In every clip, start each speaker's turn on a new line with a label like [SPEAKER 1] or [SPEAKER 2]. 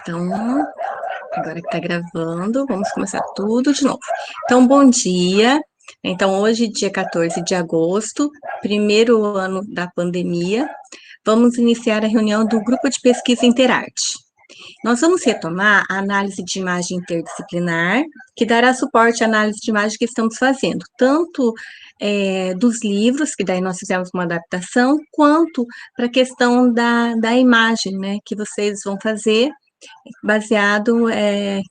[SPEAKER 1] Então, agora que está gravando, vamos começar tudo de novo. Então, bom dia. Então, hoje, dia 14 de agosto, primeiro ano da pandemia, vamos iniciar a reunião do Grupo de Pesquisa Interarte. Nós vamos retomar a análise de imagem interdisciplinar, que dará suporte à análise de imagem que estamos fazendo, tanto dos livros, que daí nós fizemos uma adaptação, quanto para a questão da imagem, né, que vocês vão fazer, baseado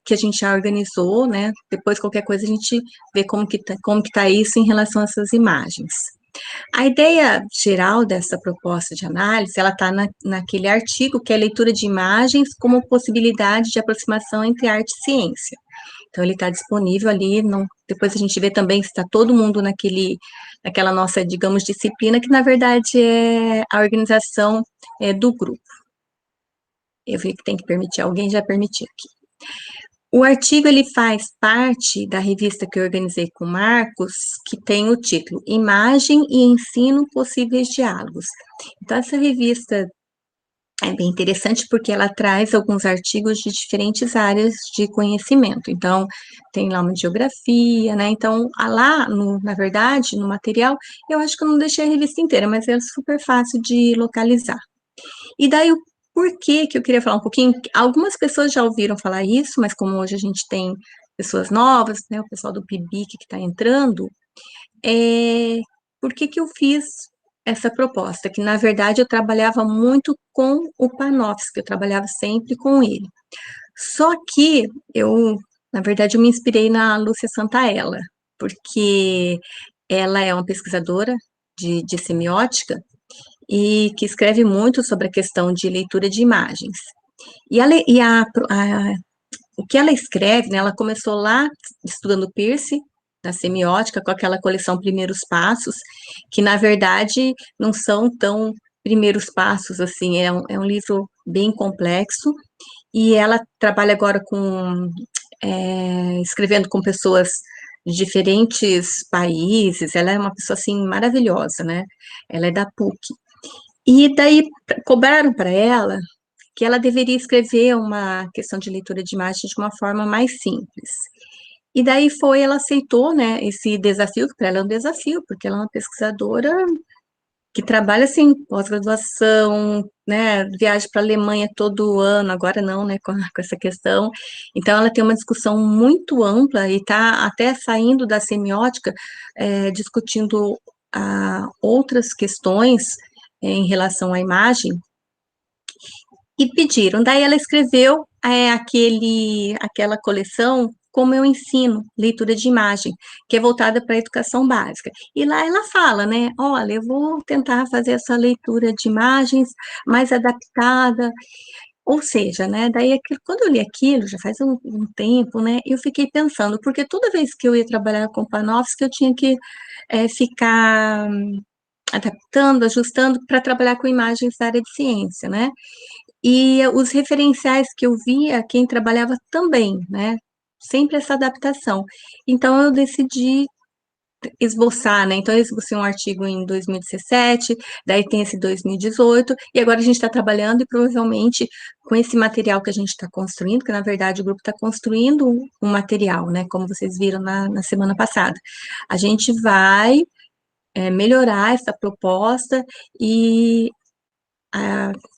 [SPEAKER 1] que a gente já organizou, né, depois qualquer coisa a gente vê como que tá isso em relação a essas imagens. A ideia geral dessa proposta de análise, ela está naquele artigo que é leitura de imagens como possibilidade de aproximação entre arte e ciência. Então, ele está disponível ali, depois a gente vê também se está todo mundo naquela nossa, digamos, disciplina, que na verdade é a organização do grupo. Eu vi que tem que permitir, alguém já permitiu aqui. O artigo, ele faz parte da revista que eu organizei com o Marcos, que tem o título Imagem e Ensino Possíveis Diálogos. Então, essa revista é bem interessante porque ela traz alguns artigos de diferentes áreas de conhecimento. Então, tem lá uma geografia, né? Então, lá, na verdade, no material, eu acho que eu não deixei a revista inteira, mas é super fácil de localizar. E daí, o porquê que eu queria falar um pouquinho, algumas pessoas já ouviram falar isso, mas como hoje a gente tem pessoas novas, né, o pessoal do PIBIC que está entrando, por que que eu fiz essa proposta? Que, na verdade, eu trabalhava muito com o Panofsky, eu trabalhava sempre com ele. Só que na verdade, eu me inspirei na Lúcia Santaella, porque ela é uma pesquisadora de semiótica, e que escreve muito sobre a questão de leitura de imagens. O que ela escreve, né, ela começou lá estudando Peirce, da semiótica, com aquela coleção Primeiros Passos, que na verdade não são tão primeiros passos, assim, é um livro bem complexo, e ela trabalha agora escrevendo com pessoas de diferentes países, ela é uma pessoa, assim, maravilhosa, né, ela é da PUC, e daí cobraram para ela que ela deveria escrever uma questão de leitura de imagem de uma forma mais simples. E daí ela aceitou, né, esse desafio, que para ela é um desafio, porque ela é uma pesquisadora que trabalha, assim, pós-graduação, né, viaja para a Alemanha todo ano, agora não, né, com essa questão. Então, ela tem uma discussão muito ampla e está até saindo da semiótica, discutindo outras questões em relação à imagem, e pediram. Daí ela escreveu aquela coleção Como Eu Ensino, leitura de imagem, que é voltada para a educação básica. E lá ela fala, né, olha, eu vou tentar fazer essa leitura de imagens mais adaptada, ou seja, né, daí quando eu li aquilo, já faz um tempo, né, eu fiquei pensando, porque toda vez que eu ia trabalhar com Panofsky, eu tinha que ficar adaptando, ajustando para trabalhar com imagens da área de ciência, né? E os referenciais que eu via, quem trabalhava também, né? Sempre essa adaptação. Então, eu decidi esboçar, né? Então, eu esbocei um artigo em 2017, daí tem esse 2018, e agora a gente está trabalhando e provavelmente com esse material que a gente está construindo, que na verdade o grupo está construindo um material, né? Como vocês viram na semana passada. A gente vai melhorar essa proposta e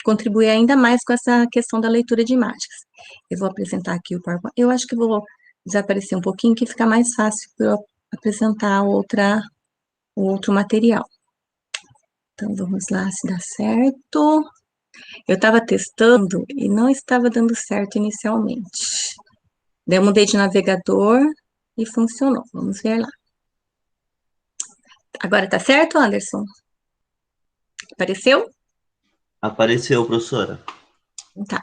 [SPEAKER 1] contribuir ainda mais com essa questão da leitura de imagens. Eu vou apresentar aqui o PowerPoint. Eu acho que vou desaparecer um pouquinho, que fica mais fácil para eu apresentar o outro material. Então, vamos lá, se dá certo. Eu estava testando e não estava dando certo inicialmente. Daí eu mudei de navegador e funcionou. Vamos ver lá. Agora tá certo, Anderson? Apareceu?
[SPEAKER 2] Apareceu, professora.
[SPEAKER 1] Tá.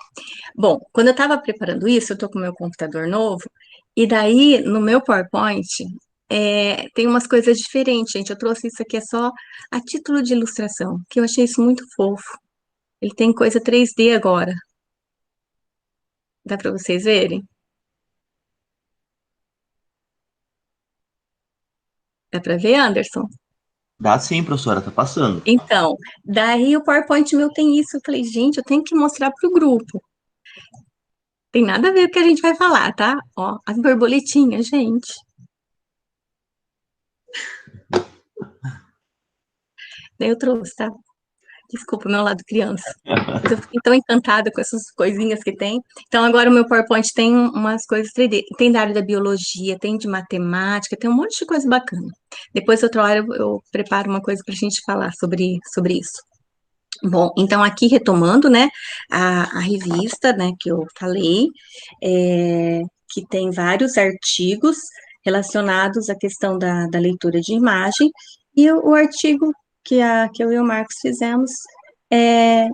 [SPEAKER 1] Bom, quando eu estava preparando isso, eu estou com o meu computador novo, e daí, no meu PowerPoint, tem umas coisas diferentes, gente. Eu trouxe isso aqui só a título de ilustração, que eu achei isso muito fofo. Ele tem coisa 3D agora. Dá para vocês verem? Dá para ver, Anderson?
[SPEAKER 2] Dá sim, professora, tá passando.
[SPEAKER 1] Então, daí o PowerPoint meu tem isso. Eu falei, gente, eu tenho que mostrar para o grupo. Tem nada a ver com o que a gente vai falar, tá? Ó, as borboletinhas, gente. Daí eu trouxe, tá? Desculpa, meu lado criança. Mas eu fiquei tão encantada com essas coisinhas que tem. Então, agora o meu PowerPoint tem umas coisas 3D. Tem da área da biologia, tem de matemática, tem um monte de coisa bacana. Depois, outra hora, eu preparo uma coisa para a gente falar sobre isso. Bom, então aqui retomando, né, a revista, né, que eu falei, que tem vários artigos relacionados à questão da leitura de imagem, e o artigo que eu e o Marcos fizemos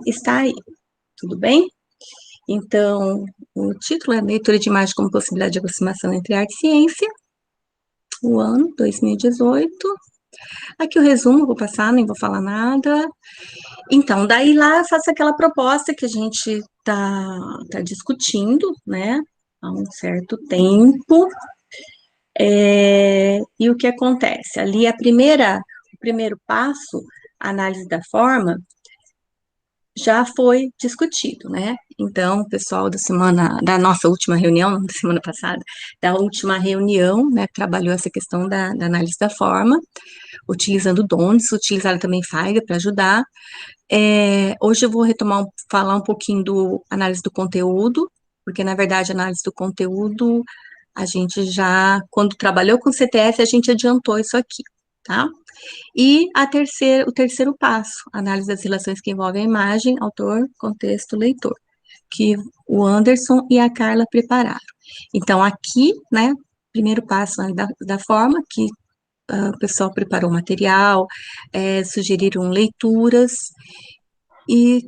[SPEAKER 1] está aí, tudo bem? Então, o título é Leitura de Imagem como Possibilidade de Aproximação entre Arte e Ciência, o ano 2018. Aqui o resumo, vou passar, nem vou falar nada. Então, daí lá eu faço aquela proposta que a gente tá discutindo, né, há um certo tempo, e o que acontece? Ali o primeiro passo, a análise da forma, já foi discutido, né? Então, o pessoal da nossa última reunião, não da semana passada, da última reunião, né, trabalhou essa questão da análise da forma, utilizando DONS, utilizaram também Feiger para ajudar. Hoje eu vou falar um pouquinho do análise do conteúdo, porque, na verdade, a análise do conteúdo, a gente já, quando trabalhou com CTF, a gente adiantou isso aqui, tá? E o terceiro passo, análise das relações que envolvem a imagem, autor, contexto, leitor, que o Anderson e a Carla prepararam. Então, aqui, né, primeiro passo da forma, que o pessoal preparou o material, sugeriram leituras, e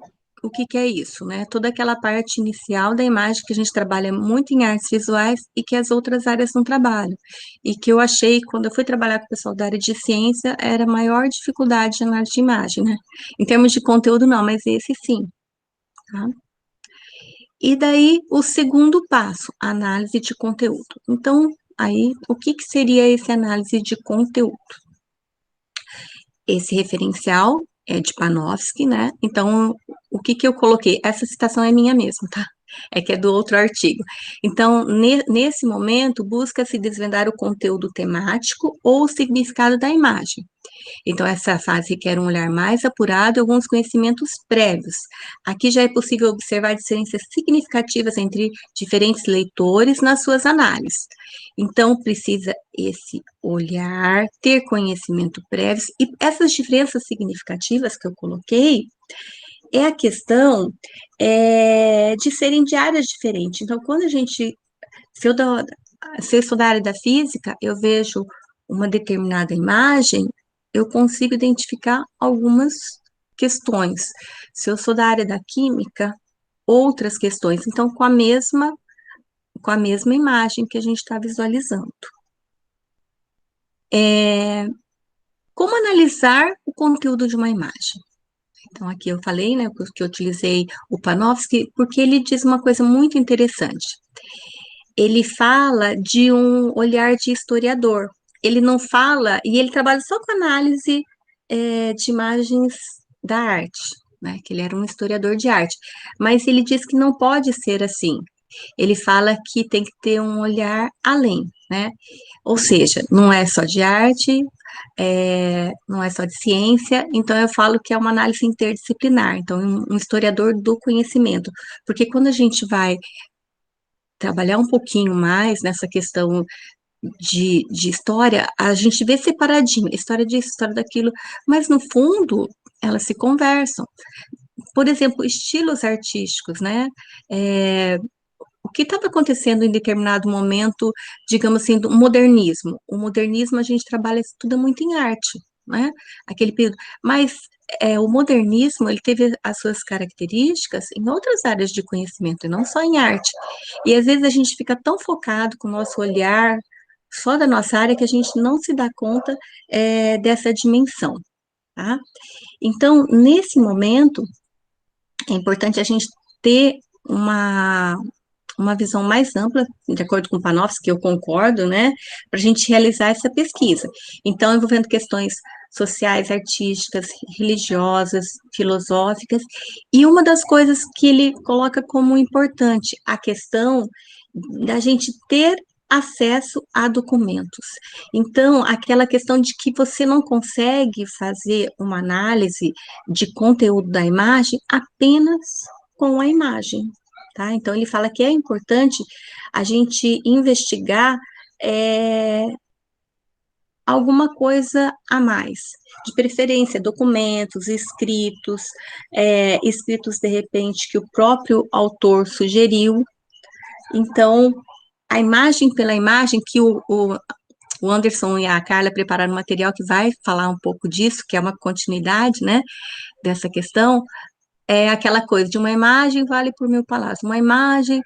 [SPEAKER 1] o que que é isso, né? Toda aquela parte inicial da imagem que a gente trabalha muito em artes visuais e que as outras áreas não trabalham. E que eu achei, quando eu fui trabalhar com o pessoal da área de ciência, era a maior dificuldade na análise de imagem, né? Em termos de conteúdo, não, mas esse sim, tá? E daí, o segundo passo, análise de conteúdo. Então, aí, o que que seria esse análise de conteúdo? Esse referencial é de Panofsky, né? Então, o que que eu coloquei? Essa citação é minha mesmo, tá? É que é do outro artigo. Então, nesse momento, busca-se desvendar o conteúdo temático ou o significado da imagem. Então, essa fase requer um olhar mais apurado e alguns conhecimentos prévios. Aqui já é possível observar diferenças significativas entre diferentes leitores nas suas análises. Então, precisa esse olhar, ter conhecimento prévio, e essas diferenças significativas que eu coloquei é a questão de serem de áreas diferentes. Então, quando a gente, se eu, dou, se eu sou da área da física, eu vejo uma determinada imagem, eu consigo identificar algumas questões. Se eu sou da área da química, outras questões. Então, com a mesma imagem que a gente está visualizando. Como analisar o conteúdo de uma imagem? Então, aqui eu falei, né, que eu utilizei o Panofsky, porque ele diz uma coisa muito interessante. Ele fala de um olhar de historiador. Ele não fala, e ele trabalha só com análise de imagens da arte, né, que ele era um historiador de arte. Mas ele diz que não pode ser assim. Ele fala que tem que ter um olhar além, né? Ou seja, não é só de arte, não é só de ciência, então eu falo que é uma análise interdisciplinar, então um historiador do conhecimento, porque quando a gente vai trabalhar um pouquinho mais nessa questão de história, a gente vê separadinho, história disso, história daquilo, mas no fundo elas se conversam. Por exemplo, estilos artísticos, né? O que estava acontecendo em determinado momento, digamos assim, do modernismo. O modernismo a gente trabalha, estuda muito em arte, né? Aquele período. Mas o modernismo, ele teve as suas características em outras áreas de conhecimento, e não só em arte. E às vezes a gente fica tão focado com o nosso olhar só da nossa área que a gente não se dá conta dessa dimensão, tá? Então, nesse momento, é importante a gente ter uma visão mais ampla, de acordo com o Panofsky, que eu concordo, né, para a gente realizar essa pesquisa. Então, envolvendo questões sociais, artísticas, religiosas, filosóficas, e uma das coisas que ele coloca como importante, a questão da gente ter acesso a documentos. Então, aquela questão de que você não consegue fazer uma análise de conteúdo da imagem apenas com a imagem, tá? Então, ele fala que é importante a gente investigar é, alguma coisa a mais, de preferência, documentos, escritos, escritos de repente que o próprio autor sugeriu. Então, a imagem pela imagem, que o Anderson e a Carla prepararam um material que vai falar um pouco disso, que é uma continuidade, né, dessa questão, é aquela coisa de uma imagem vale por 1000 palavras. Uma imagem,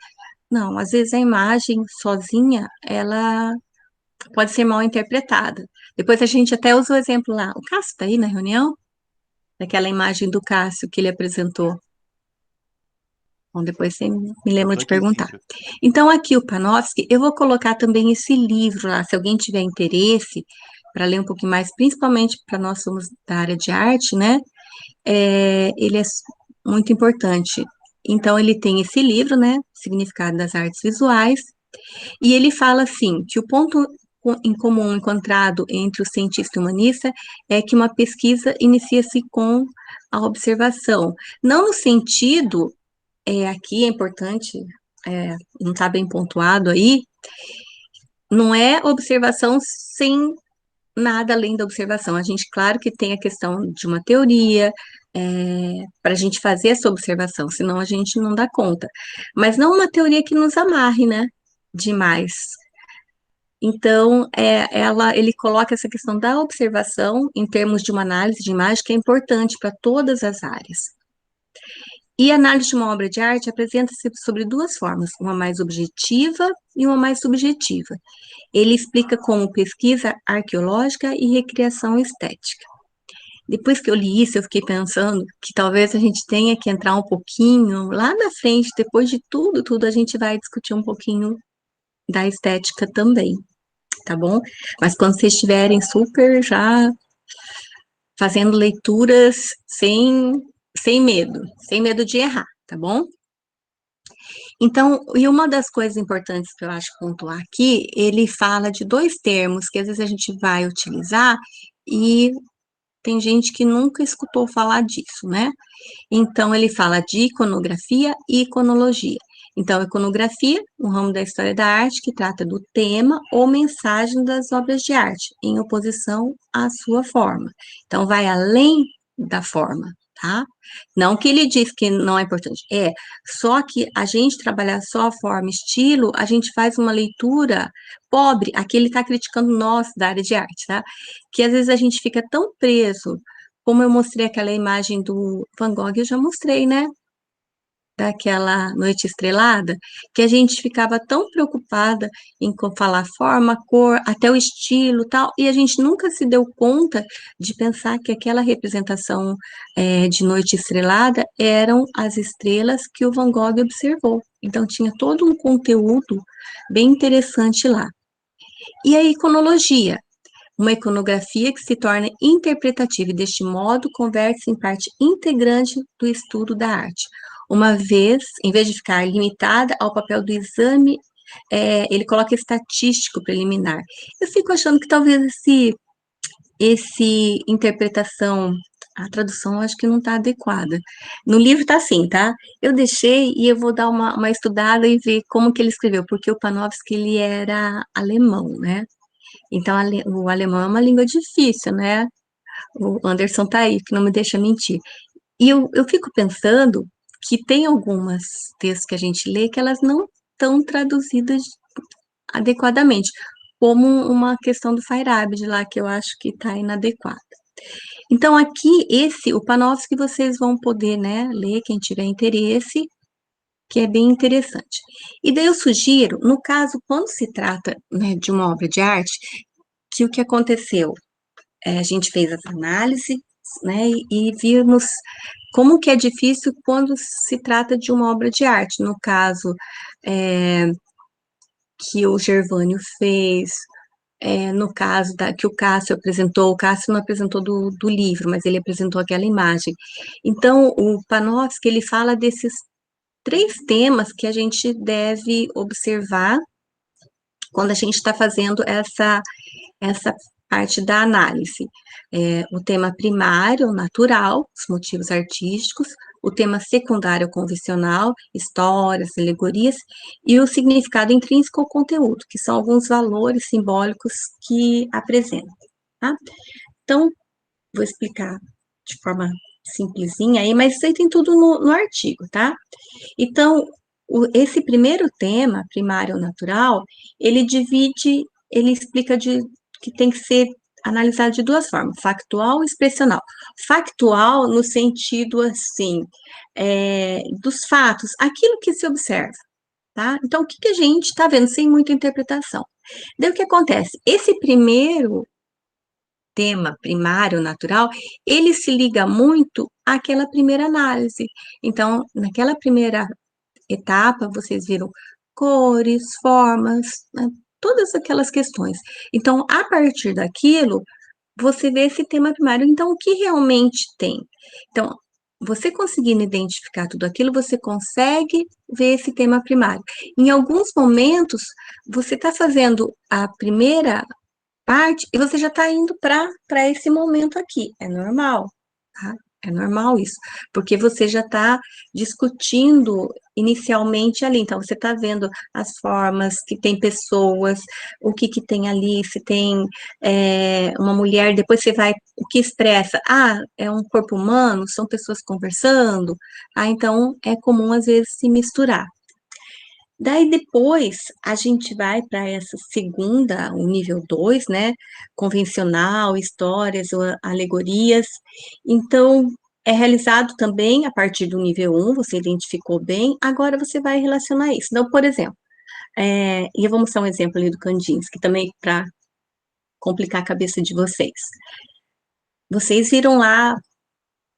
[SPEAKER 1] não, às vezes a imagem sozinha, ela pode ser mal interpretada. Depois a gente até usa o exemplo lá. O Cássio está aí na reunião? Daquela imagem do Cássio que ele apresentou. Bom, depois você me
[SPEAKER 3] Eu
[SPEAKER 1] lembra
[SPEAKER 3] tô
[SPEAKER 1] de
[SPEAKER 3] aqui, sim,
[SPEAKER 1] perguntar. Então, aqui o Panofsky, eu vou colocar também esse livro lá, se alguém tiver interesse para ler um pouquinho mais, principalmente para nós somos da área de arte, né? Ele é muito importante. Então, ele tem esse livro, né? Significado das Artes Visuais, e ele fala assim, que o ponto em comum encontrado entre o cientista e o humanista é que uma pesquisa inicia-se com a observação, não no sentido, aqui é importante, não está bem pontuado aí, não é observação sem nada além da observação. A gente, claro que tem a questão de uma teoria, para a gente fazer essa observação, senão a gente não dá conta. Mas não uma teoria que nos amarre, né? Demais. Então, ele coloca essa questão da observação em termos de uma análise de imagem que é importante para todas as áreas. E a análise de uma obra de arte apresenta-se sobre duas formas, uma mais objetiva e uma mais subjetiva. Ele explica como pesquisa arqueológica e recriação estética. Depois que eu li isso, eu fiquei pensando que talvez a gente tenha que entrar um pouquinho lá na frente, depois de tudo a gente vai discutir um pouquinho da estética também, tá bom? Mas quando vocês estiverem super já fazendo leituras sem medo de errar, tá bom? Então, e uma das coisas importantes que eu acho pontuar aqui, ele fala de dois termos que às vezes a gente vai utilizar e tem gente que nunca escutou falar disso, né? Então, ele fala de iconografia e iconologia. Então, iconografia, um ramo da história da arte que trata do tema ou mensagem das obras de arte, em oposição à sua forma. Então, vai além da forma, tá? Não que ele diz que não é importante, só que a gente trabalhar só a forma, estilo, a gente faz uma leitura pobre, aqui ele está criticando nós da área de arte, tá? Que às vezes a gente fica tão preso, como eu mostrei aquela imagem do Van Gogh, eu já mostrei, né? Daquela noite estrelada, que a gente ficava tão preocupada em falar forma, cor, até o estilo, tal, e a gente nunca se deu conta de pensar que aquela representação de noite estrelada eram as estrelas que o Van Gogh observou. Então tinha todo um conteúdo bem interessante lá. E a iconologia, uma iconografia que se torna interpretativa e, deste modo, converte-se em parte integrante do estudo da arte. Uma vez, em vez de ficar limitada ao papel do exame, ele coloca estatístico preliminar. Eu fico achando que talvez esse interpretação, a tradução acho que não está adequada. No livro está assim, tá? Eu deixei e eu vou dar uma estudada e ver como que ele escreveu, porque o Panofsky, ele era alemão, né? Então, o alemão é uma língua difícil, né? O Anderson tá aí, que não me deixa mentir. E eu fico pensando que tem algumas textos que a gente lê que elas não estão traduzidas adequadamente, como uma questão do Feyerabend lá, que eu acho que está inadequada. Então, aqui, o Panofsky, vocês vão poder, né, ler, quem tiver interesse, que é bem interessante. E daí eu sugiro, no caso, quando se trata, né, de uma obra de arte, que o que aconteceu? A gente fez as análises, né, e vimos como que é difícil quando se trata de uma obra de arte. No caso, que o Gervânio fez, no caso que o Cássio apresentou, o Cássio não apresentou do livro, mas ele apresentou aquela imagem. Então, o Panofsky, ele fala desses 3 temas que a gente deve observar quando a gente está fazendo essa parte da análise. O tema primário, natural, os motivos artísticos, o tema secundário, convencional, histórias, alegorias, e o significado intrínseco ao conteúdo, que são alguns valores simbólicos que apresentam, tá? Então, vou explicar de forma simplesinha aí, mas isso aí tem tudo no artigo, tá? Então, esse primeiro tema, primário natural, ele explica que tem que ser analisado de 2 formas, factual e expressional. Factual no sentido, assim, dos fatos, aquilo que se observa, tá? Então, o que a gente está vendo, sem muita interpretação. Daí, o que acontece? Esse primeiro tema primário natural, ele se liga muito àquela primeira análise. Então, naquela primeira etapa, vocês viram cores, formas, né, todas aquelas questões. Então, a partir daquilo, você vê esse tema primário. Então, o que realmente tem? Então, você conseguindo identificar tudo aquilo, você consegue ver esse tema primário. Em alguns momentos, você está fazendo a primeira parte e você já está indo para esse momento aqui. É normal, tá? É normal isso, porque você já está discutindo inicialmente ali. Então, você está vendo as formas, que tem pessoas, o que tem ali, se tem uma mulher, depois você vai, o que expressa? Ah, é um corpo humano, são pessoas conversando. Ah, então é comum às vezes se misturar. Daí depois a gente vai para essa segunda, o nível 2, né? Convencional, histórias ou alegorias. Então, é realizado também a partir do nível 1, você identificou bem, agora você vai relacionar isso. Então, por exemplo, e eu vou mostrar um exemplo ali do Kandinsky, também para complicar a cabeça de vocês. Vocês viram lá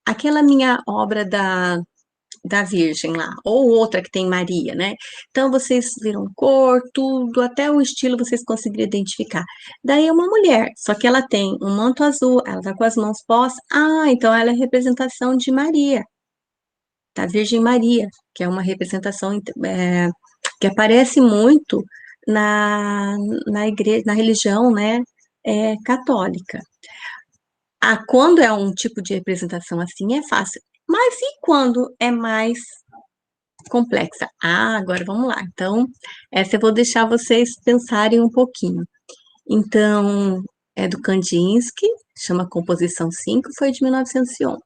[SPEAKER 1] aquela minha obra da Virgem lá, ou outra que tem Maria, né? Então, vocês viram cor, tudo, até o estilo vocês conseguiram identificar. Daí é uma mulher, só que ela tem um manto azul, ela tá com as mãos postas. Ah, então ela é representação de Maria, da Virgem Maria, que é uma representação que aparece muito na igreja, na religião, né, católica. Quando é um tipo de representação assim, é fácil. Mas e quando é mais complexa? Agora vamos lá. Então, essa eu vou deixar vocês pensarem um pouquinho. Então, é do Kandinsky, chama Composição 5, foi de 1911.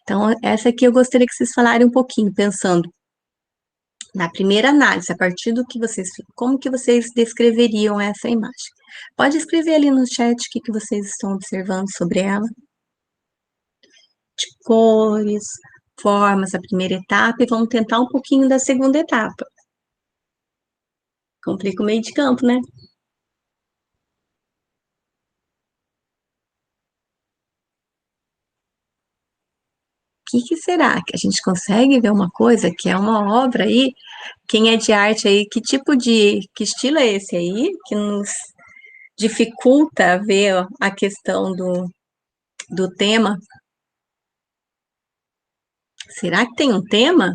[SPEAKER 1] Então, essa aqui eu gostaria que vocês falarem um pouquinho, pensando na primeira análise, a partir do que vocês, como que vocês descreveriam essa imagem. Pode escrever ali no chat o que vocês estão observando sobre ela. De cores, formas, a primeira etapa, e vamos tentar um pouquinho da segunda etapa. Complica o meio de campo, né? O que será? Que a gente consegue ver uma coisa que é uma obra aí? Quem é de arte aí, que estilo é esse aí? Que nos dificulta ver a questão do tema? Será que tem um tema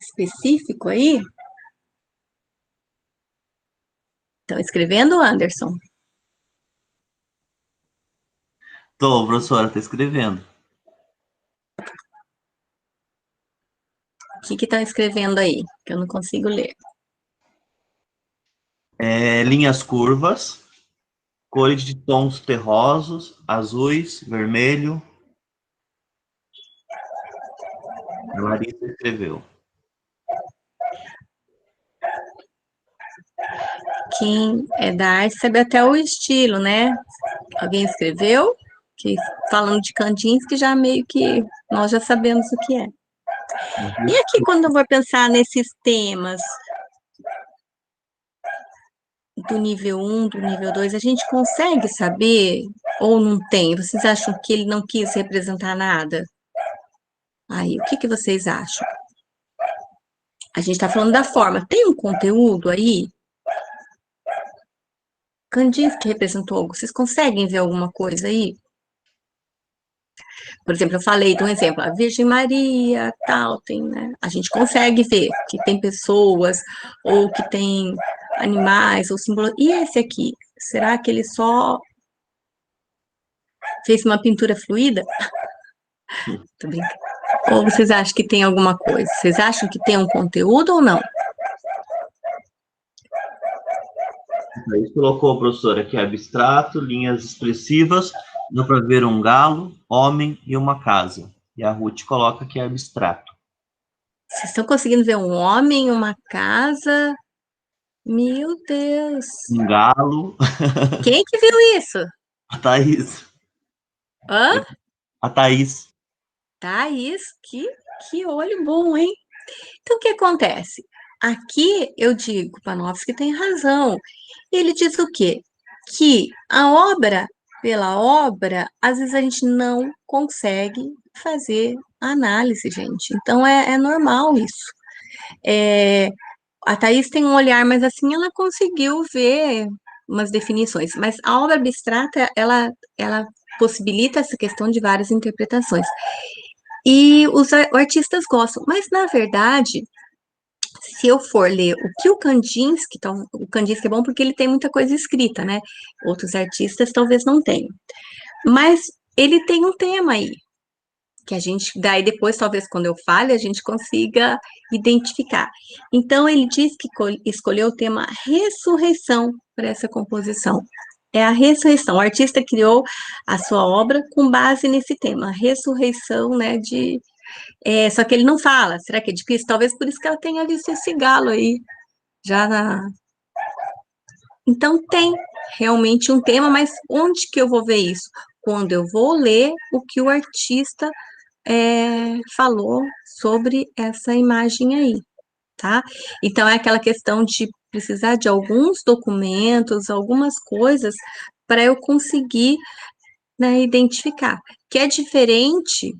[SPEAKER 1] específico aí? Estão escrevendo, Anderson?
[SPEAKER 2] Tô, professora, tá escrevendo.
[SPEAKER 1] O que estão escrevendo aí? Que eu não consigo ler.
[SPEAKER 2] Linhas curvas, cores de tons terrosos, azuis, vermelho. A Larissa escreveu.
[SPEAKER 1] Quem é da arte sabe até o estilo, né? Alguém escreveu? Que falando de Kandinsky, já meio que nós já sabemos o que é. E aqui, quando eu vou pensar nesses temas do nível 1, do nível 2, a gente consegue saber ou não tem? Vocês acham que ele não quis representar nada? Aí, o que vocês acham? A gente está falando da forma. Tem um conteúdo aí? Kandinsky representou algo? Vocês conseguem ver alguma coisa aí? Por exemplo, eu falei de um exemplo, a Virgem Maria, tal, tem, né? A gente consegue ver que tem pessoas, ou que tem animais, ou símbolos. E esse aqui? Será que ele só fez uma pintura fluida? Tô brincando. Ou vocês acham que tem alguma coisa? Vocês acham que tem um conteúdo ou não?
[SPEAKER 2] Aí colocou, professor, aqui abstrato, linhas expressivas, dá para ver um galo, homem e uma casa. E a Ruth coloca que é abstrato.
[SPEAKER 1] Vocês estão conseguindo ver um homem, uma casa? Meu Deus!
[SPEAKER 2] Um galo,
[SPEAKER 1] Quem que viu isso?
[SPEAKER 2] a Thaís.
[SPEAKER 1] Hã?
[SPEAKER 2] A Thaís.
[SPEAKER 1] Thaís, que olho bom, hein? Então, o que acontece? Aqui eu digo, Panofsky tem razão. Ele diz o quê? Que a obra, pela obra, às vezes a gente não consegue fazer análise, gente. Então, é normal isso. É, a Thaís tem um olhar, mas assim, ela conseguiu ver umas definições. Mas a obra abstrata, ela possibilita essa questão de várias interpretações. E os artistas gostam. Mas, na verdade, se eu for ler o que o Kandinsky, então, o Kandinsky é bom porque ele tem muita coisa escrita, né? Outros artistas talvez não tenham. Mas ele tem um tema aí, que a gente, daí depois, talvez quando eu fale, a gente consiga identificar. Então, ele diz que escolheu o tema ressurreição para essa composição. É a ressurreição. O artista criou a sua obra com base nesse tema, ressurreição, né, só que ele não fala, será que é de Cristo? Talvez por isso que ela tenha visto esse galo aí, já na... Então, tem realmente um tema, mas onde que eu vou ver isso? Quando eu vou ler o que o artista falou sobre essa imagem aí, tá? Então, é aquela questão de precisar de alguns documentos, algumas coisas, para eu conseguir, né, identificar. Que é diferente.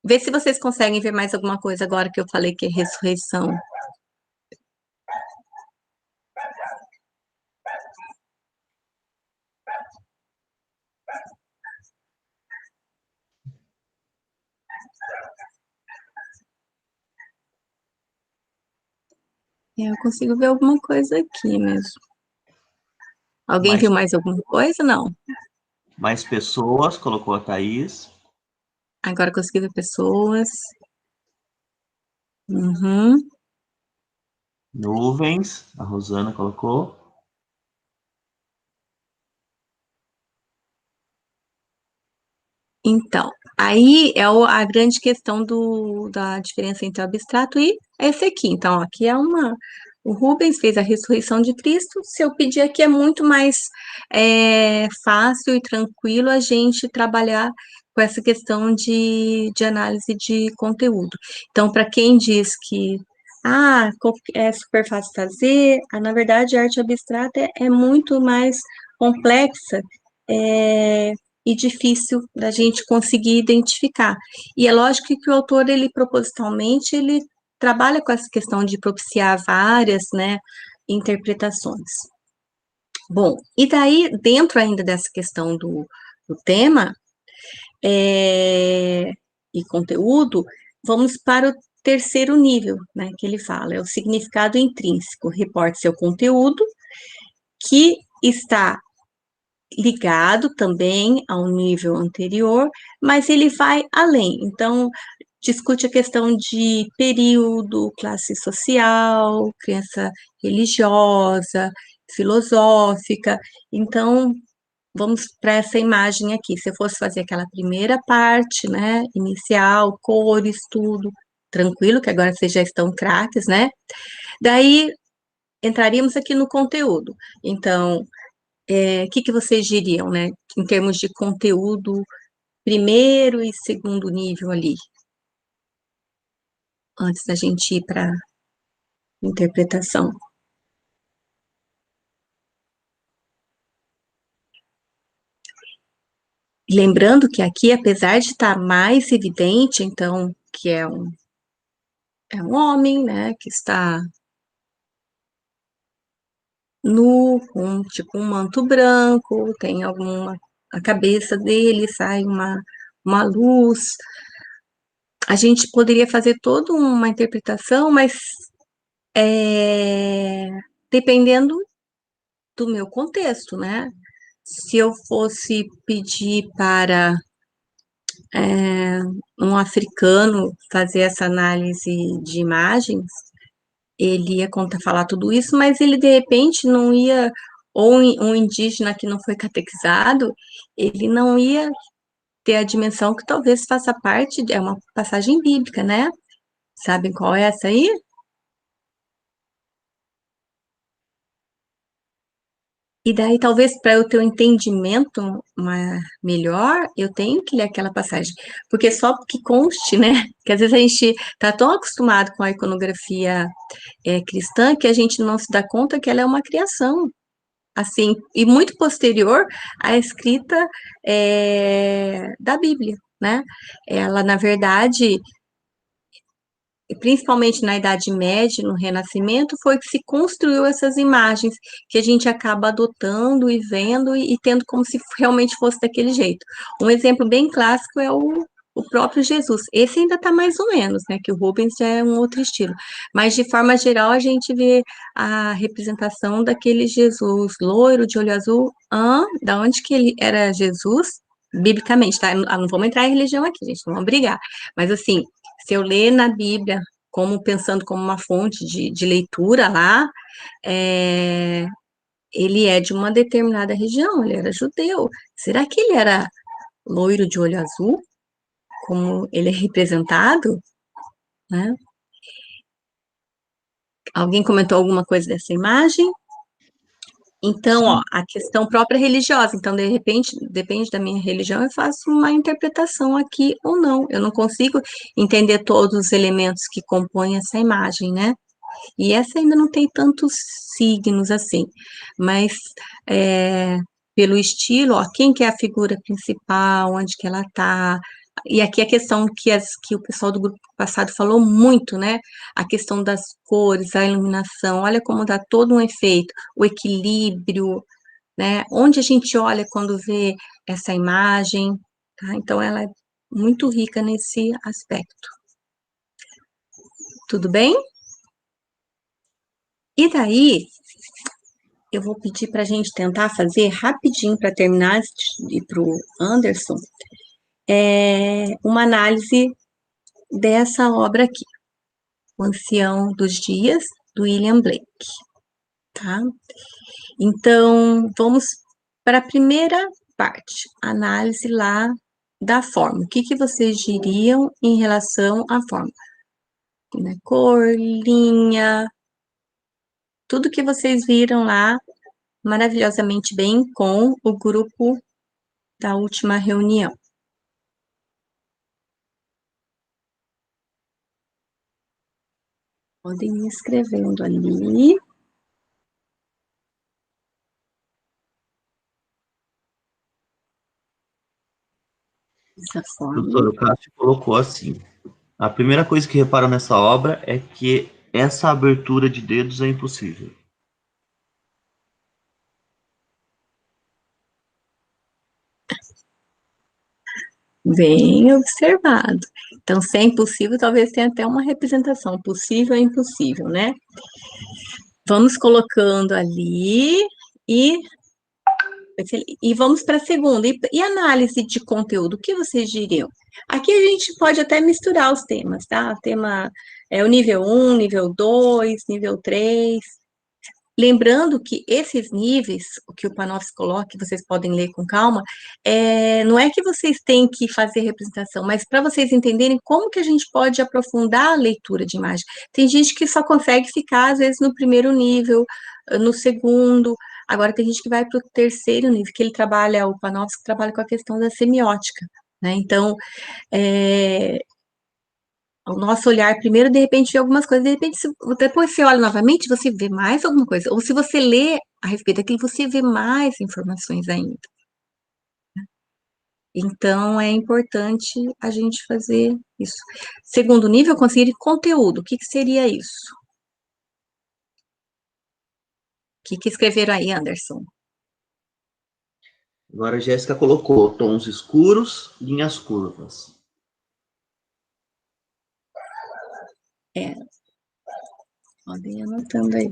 [SPEAKER 1] Vê se vocês conseguem ver mais alguma coisa agora que eu falei que é ressurreição. Eu consigo ver alguma coisa aqui mesmo. Alguém
[SPEAKER 2] Mais,
[SPEAKER 1] viu mais alguma coisa? Não.
[SPEAKER 2] mais pessoas, colocou a Thaís.
[SPEAKER 1] Agora consegui ver pessoas. Uhum.
[SPEAKER 2] Nuvens, a Rosana colocou.
[SPEAKER 1] Então, aí é a grande questão da diferença entre o abstrato e esse aqui. Então, aqui é uma. O Rubens fez a ressurreição de Cristo. Se eu pedir aqui, é muito mais fácil e tranquilo a gente trabalhar com essa questão de análise de conteúdo. Então, para quem diz que é super fácil fazer, na verdade, a arte abstrata é muito mais complexa. É, e difícil da gente conseguir identificar. E é lógico que o autor, ele propositalmente, ele trabalha com essa questão de propiciar várias, né, interpretações. Bom, e daí, dentro ainda dessa questão do tema e conteúdo, vamos para o terceiro nível, né, que ele fala, é o significado intrínseco, reporte seu conteúdo, que está ligado também ao nível anterior, mas ele vai além. Então, discute a questão de período, classe social, crença religiosa, filosófica. Então, vamos para essa imagem aqui. Se eu fosse fazer aquela primeira parte, né, inicial, cores, tudo, tranquilo, que agora vocês já estão craques, né? Daí entraríamos aqui no conteúdo. Então, que vocês diriam, né, em termos de conteúdo, primeiro e segundo nível ali, antes da gente ir para interpretação? Lembrando que aqui, apesar de estar mais evidente, então, que é um homem, né, que está nu, com tipo um manto branco, tem alguma, a cabeça dele sai uma luz. A gente poderia fazer toda uma interpretação, mas é, dependendo do meu contexto, né? Se eu fosse pedir para um africano fazer essa análise de imagens, ele ia contar, falar tudo isso, mas ele de repente não ia, ou um indígena que não foi catequizado, ele não ia ter a dimensão que talvez faça parte, é uma passagem bíblica, né? Sabem qual é essa aí? E daí, talvez, para eu ter um entendimento melhor, eu tenho que ler aquela passagem. Porque só que conste, né? Que às vezes a gente está tão acostumado com a iconografia cristã que a gente não se dá conta que ela é uma criação, assim, e muito posterior à escrita da Bíblia, né? Ela, na verdade, e principalmente na Idade Média, no Renascimento, foi que se construiu essas imagens que a gente acaba adotando e vendo e tendo como se realmente fosse daquele jeito. Um exemplo bem clássico é o próprio Jesus. Esse ainda está mais ou menos, né? Que o Rubens já é um outro estilo. Mas, de forma geral, a gente vê a representação daquele Jesus loiro, de olho azul. Da onde que ele era Jesus? Biblicamente, tá? Não vamos entrar em religião aqui, gente, não vamos brigar. Mas, assim, se eu ler na Bíblia, como pensando como uma fonte de leitura lá, é, ele é de uma determinada região, ele era judeu. Será que ele era loiro de olho azul, como ele é representado? Né? Alguém comentou alguma coisa dessa imagem? Então, ó,
[SPEAKER 2] Sim.
[SPEAKER 1] a questão própria religiosa. Então, de repente, depende da minha religião, eu faço uma interpretação aqui ou não. Eu não consigo entender todos os elementos que compõem essa imagem, né? E essa ainda não tem tantos signos assim, mas é, pelo estilo, ó, quem que é a figura principal, onde que ela tá. E aqui a questão que o pessoal do grupo passado falou muito, né? A questão das cores, a iluminação, olha como dá todo um efeito, o equilíbrio, né? Onde a gente olha quando vê essa imagem, tá? Então ela é muito rica nesse aspecto. Tudo bem? E daí, eu vou pedir para a gente tentar fazer rapidinho para terminar antes de ir para o Anderson, uma análise dessa obra aqui, O Ancião dos Dias, do William Blake, tá? Então, vamos para a primeira parte, análise lá da forma. O que que vocês diriam em relação à forma? Né? Cor, linha, tudo que vocês viram lá maravilhosamente bem com o grupo da última reunião. Podem ir escrevendo ali. Dessa forma.
[SPEAKER 2] Doutor, o Cássio colocou assim: a primeira coisa que reparam nessa obra é que essa abertura de dedos é impossível.
[SPEAKER 1] Bem observado. Então, se é impossível, talvez tenha até uma representação. Possível é impossível, né? Vamos colocando ali e, e vamos para a segunda. E análise de conteúdo, o que vocês diriam? Aqui a gente pode até misturar os temas, tá? O tema é o nível 1, nível 2, nível 3. Lembrando que esses níveis, o que o Panofsky coloca, que vocês podem ler com calma, não é que vocês têm que fazer representação, mas para vocês entenderem como que a gente pode aprofundar a leitura de imagem. Tem gente que só consegue ficar, às vezes, no primeiro nível, no segundo, agora tem gente que vai para o terceiro nível, que ele trabalha, o Panofsky trabalha com a questão da semiótica, né? Então, é, o nosso olhar primeiro, de repente, vê algumas coisas, de repente, depois você olha novamente, você vê mais alguma coisa. Ou se você lê a respeito daquilo, você vê mais informações ainda. Então, é importante a gente fazer isso. Segundo nível, conseguir conteúdo. O que que seria isso? que escreveram aí, Anderson?
[SPEAKER 2] Agora a Jéssica colocou tons escuros, linhas curvas.
[SPEAKER 1] Podem ir anotando aí.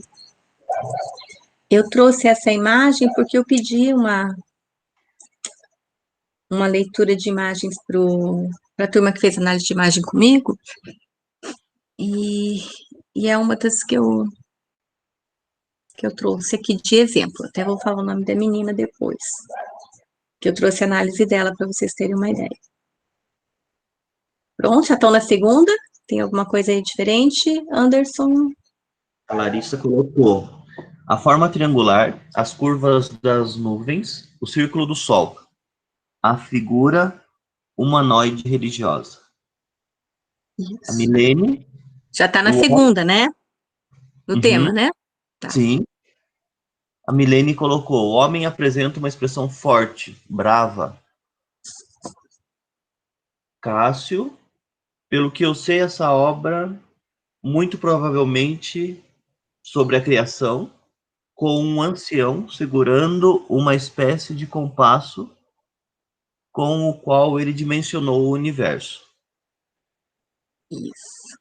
[SPEAKER 1] Eu trouxe essa imagem porque eu pedi uma leitura de imagens para a turma que fez análise de imagem comigo, e é uma das que eu trouxe aqui de exemplo. Até vou falar o nome da menina depois, que eu trouxe a análise dela para vocês terem uma ideia. Pronto, já estão na segunda? Tem alguma coisa aí diferente, Anderson?
[SPEAKER 2] A Larissa colocou a forma triangular, as curvas das nuvens, o círculo do sol, a figura humanoide religiosa. A
[SPEAKER 1] Isso.
[SPEAKER 2] Milene.
[SPEAKER 1] Já está na segunda, né? No tema, né? Tá.
[SPEAKER 2] Sim. A Milene colocou: o homem apresenta uma expressão forte, brava. Cássio, pelo que eu sei, essa obra, muito provavelmente sobre a criação, com um ancião segurando uma espécie de compasso com o qual ele dimensionou o universo.
[SPEAKER 1] Isso.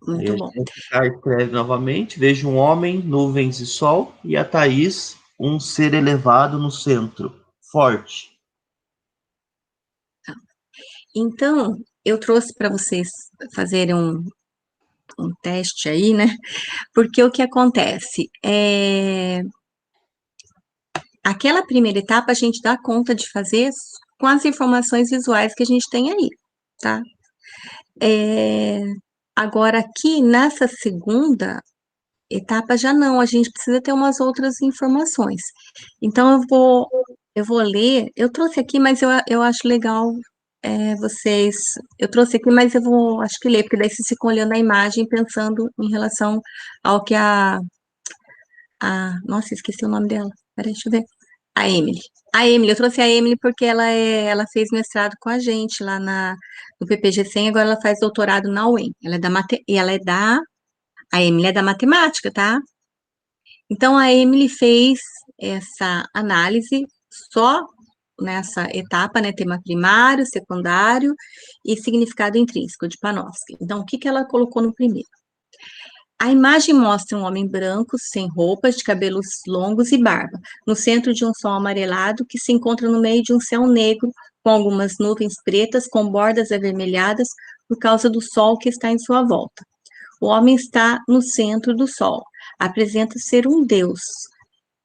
[SPEAKER 2] Aí
[SPEAKER 1] Muito
[SPEAKER 2] a
[SPEAKER 1] bom.
[SPEAKER 2] Jéssica escreve novamente: vejo um homem, nuvens e sol, e a Thaís, um ser elevado no centro, forte.
[SPEAKER 1] Então, eu trouxe para vocês fazerem um teste aí, né? Porque o que acontece? Aquela primeira etapa a gente dá conta de fazer com as informações visuais que a gente tem aí, tá? Agora, aqui nessa segunda etapa já não, a gente precisa ter umas outras informações. Então, eu vou ler, eu trouxe aqui, mas eu acho legal vocês. Eu trouxe aqui, mas eu vou, acho que ler, porque daí vocês ficam olhando a imagem pensando em relação ao que nossa, esqueci o nome dela. Peraí, deixa eu ver. A Emily. A Emily, eu trouxe a Emily porque ela fez mestrado com a gente lá no PPG-100, agora ela faz doutorado na UEM. A Emily é da matemática, tá? Então, a Emily fez essa análise só nessa etapa, né, tema primário, secundário e significado intrínseco de Panofsky. Então, o que que ela colocou no primeiro? A imagem mostra um homem branco, sem roupas, de cabelos longos e barba, no centro de um sol amarelado que se encontra no meio de um céu negro, com algumas nuvens pretas com bordas avermelhadas por causa do sol que está em sua volta. O homem está no centro do sol. Apresenta ser um deus.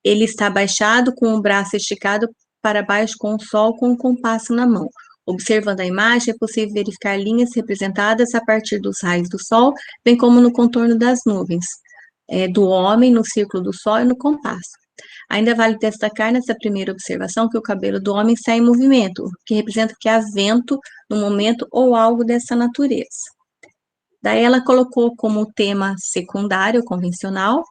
[SPEAKER 1] Ele está abaixado com o braço esticado para baixo com o sol com um compasso na mão. Observando a imagem, é possível verificar linhas representadas a partir dos raios do sol, bem como no contorno das nuvens, do homem, no círculo do sol e no compasso. Ainda vale destacar nessa primeira observação que o cabelo do homem está em movimento, que representa que há vento no momento ou algo dessa natureza. Daí ela colocou como tema secundário, convencional,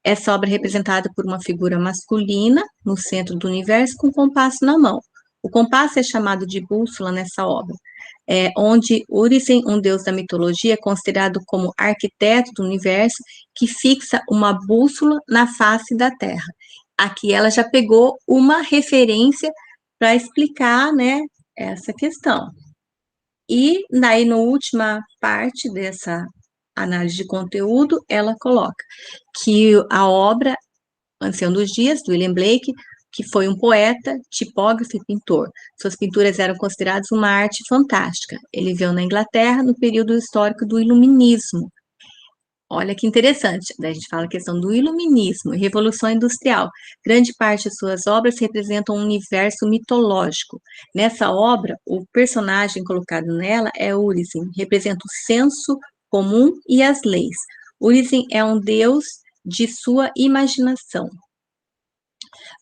[SPEAKER 1] essa obra é representada por uma figura masculina no centro do universo com um compasso na mão. O compasso é chamado de bússola nessa obra, onde Urizen, um deus da mitologia, é considerado como arquiteto do universo, que fixa uma bússola na face da Terra. Aqui ela já pegou uma referência para explicar, né, essa questão. E daí, na última parte dessa análise de conteúdo, ela coloca que a obra Ancião dos Dias, do William Blake, que foi um poeta, tipógrafo e pintor. Suas pinturas eram consideradas uma arte fantástica. Ele viveu na Inglaterra no período histórico do Iluminismo. Olha que interessante, daí a gente fala a questão do iluminismo e revolução industrial. Grande parte de suas obras representam um universo mitológico. Nessa obra, o personagem colocado nela é Urizen, representa o senso comum e as leis. Urizen é um deus de sua imaginação,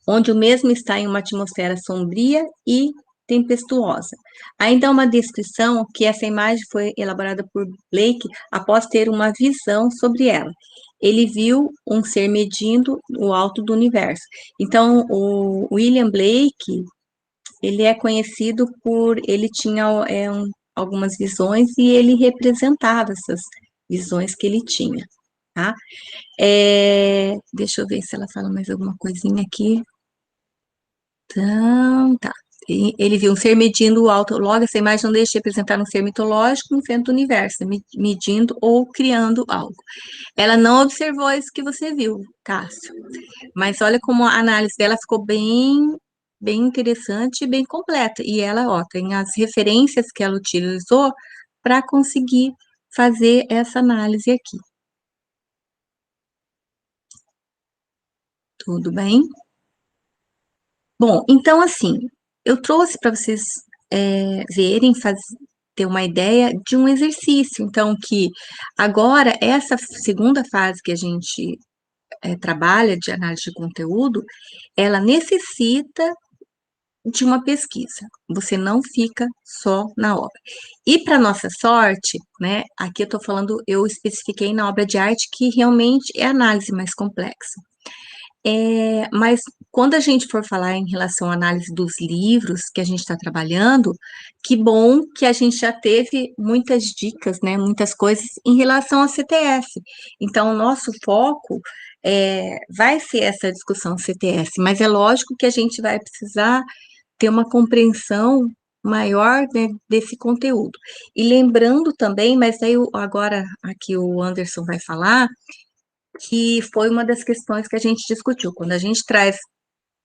[SPEAKER 1] onde o mesmo está em uma atmosfera sombria e tempestuosa. Ainda há uma descrição que essa imagem foi elaborada por Blake após ter uma visão sobre ela. Ele viu um ser medindo o alto do universo. Então, o William Blake, ele é conhecido por, ele tinha algumas visões e ele representava essas visões que ele tinha. tá? Deixa eu ver se ela fala mais alguma coisinha aqui. Então, tá. Ele viu um ser medindo o alto. Logo, essa imagem não deixa de representar um ser mitológico no centro do universo, medindo ou criando algo. Ela não observou isso que você viu, Cássio. Mas olha como a análise dela ficou bem interessante e bem completa. E ela, ó, tem as referências que ela utilizou para conseguir fazer essa análise aqui. Tudo bem? Bom, então, assim, eu trouxe para vocês verem, ter uma ideia de um exercício. Então, que agora, essa segunda fase que a gente trabalha de análise de conteúdo, ela necessita de uma pesquisa. Você não fica só na obra. E para nossa sorte, né? Aqui eu estou falando, eu especifiquei na obra de arte que realmente é análise mais complexa. Mas quando a gente for falar em relação à análise dos livros que a gente está trabalhando, que bom que a gente já teve muitas dicas, né, muitas coisas em relação ao CTS. Então, o nosso foco vai ser essa discussão CTS, mas é lógico que a gente vai precisar ter uma compreensão maior, né, desse conteúdo. E lembrando também, mas aí agora aqui o Anderson vai falar, que foi uma das questões que a gente discutiu. Quando a gente traz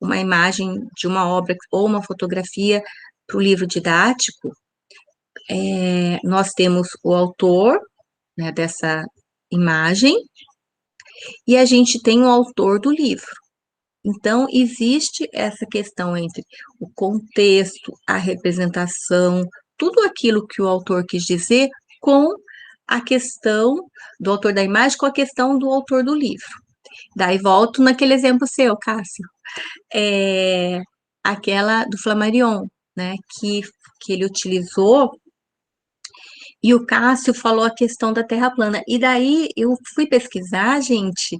[SPEAKER 1] uma imagem de uma obra ou uma fotografia para o livro didático, nós temos o autor, né, dessa imagem e a gente tem o autor do livro. Então, existe essa questão entre o contexto, a representação, tudo aquilo que o autor quis dizer com a questão do autor da imagem, com a questão do autor do livro. Daí volto naquele exemplo seu, Cássio, aquela do Flammarion, né, que ele utilizou, e o Cássio falou a questão da Terra plana. E daí eu fui pesquisar, gente,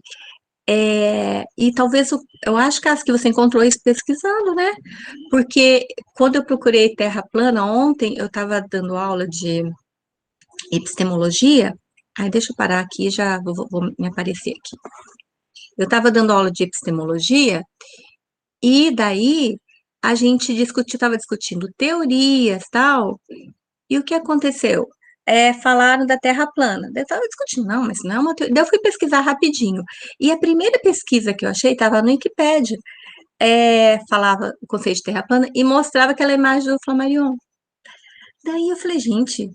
[SPEAKER 1] e talvez, eu acho, Cássio, que você encontrou isso pesquisando, né? Porque quando eu procurei Terra plana ontem, eu estava dando aula de epistemologia, deixa eu parar aqui, já vou me aparecer aqui. Eu estava dando aula de epistemologia, e daí a gente estava discutindo teorias, tal, e o que aconteceu? Falaram da Terra plana. Daí eu estava discutindo, não, mas não é uma teoria. Daí eu fui pesquisar rapidinho. E a primeira pesquisa que eu achei estava no Wikipédia. Falava o conceito de Terra plana e mostrava aquela imagem do Flammarion. Daí eu falei, gente,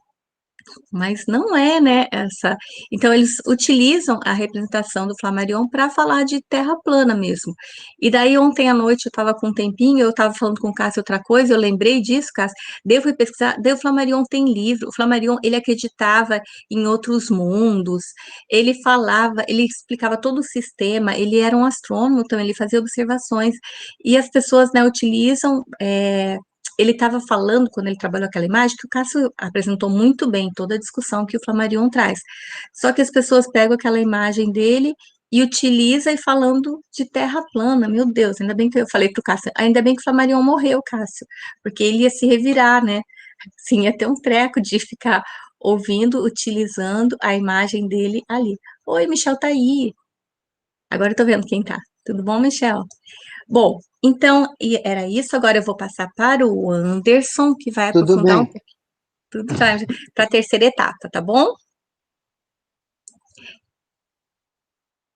[SPEAKER 1] mas não é, né, essa... Então, eles utilizam a representação do Flammarion para falar de terra plana mesmo. E daí, ontem à noite, eu estava com um tempinho, eu estava falando com o Cássio outra coisa, eu lembrei disso, Cássio, daí eu fui pesquisar, daí o Flammarion tem livro, o Flammarion, ele acreditava em outros mundos, ele falava, ele explicava todo o sistema, ele era um astrônomo, então ele fazia observações, e as pessoas, né, utilizam... ele estava falando, quando ele trabalhou aquela imagem, que o Cássio apresentou muito bem toda a discussão que o Flammarion traz. Só que as pessoas pegam aquela imagem dele e utiliza e falando de terra plana. Meu Deus, ainda bem que eu falei para o Cássio, ainda bem que o Flammarion morreu, Cássio, porque ele ia se revirar, né? Sim, ia ter um treco de ficar ouvindo, utilizando a imagem dele ali. Oi, Michel tá aí. Agora eu tô vendo quem tá. Tudo bom, Michel? Bom, então, era isso. Agora eu vou passar para o Anderson, que vai
[SPEAKER 2] Tudo
[SPEAKER 1] aprofundar um
[SPEAKER 2] bem,
[SPEAKER 1] pouquinho tudo para a terceira etapa, tá bom?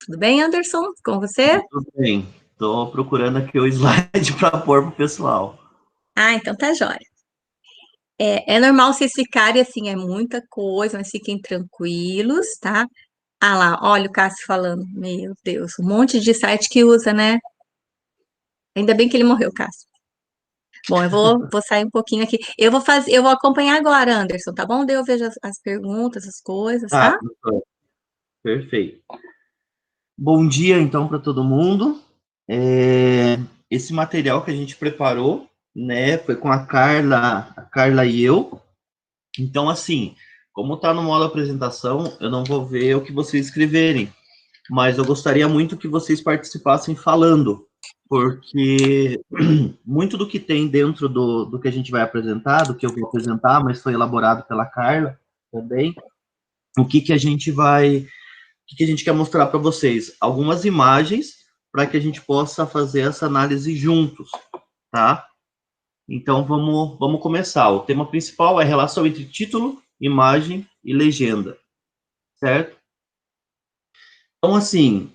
[SPEAKER 1] Tudo bem, Anderson? Com você?
[SPEAKER 2] tudo bem. Estou procurando aqui o slide para pôr para o pessoal.
[SPEAKER 1] Então tá jóia. É normal vocês ficarem assim, é muita coisa, mas fiquem tranquilos, tá? Ah lá, olha o Cássio falando. Meu Deus, um monte de site que usa, né? Ainda bem que ele morreu, Cássio. Bom, eu vou sair um pouquinho aqui. Eu vou acompanhar agora, Anderson, tá bom? Daí eu vejo as perguntas, as coisas,
[SPEAKER 2] Ah,
[SPEAKER 1] tá?
[SPEAKER 2] professor, perfeito. Bom dia, então, para todo mundo. Esse material que a gente preparou, né, foi com a Carla e eu. Então, assim, como está no modo apresentação, eu não vou ver o que vocês escreverem, mas eu gostaria muito que vocês participassem falando, porque muito do que tem dentro do que a gente vai apresentar, do que eu vou apresentar, mas foi elaborado pela Carla também, o que a gente vai que a gente quer mostrar para vocês? Algumas imagens para que a gente possa fazer essa análise juntos, tá? Então, vamos começar. O tema principal é a relação entre título, imagem e legenda, certo? Então, assim,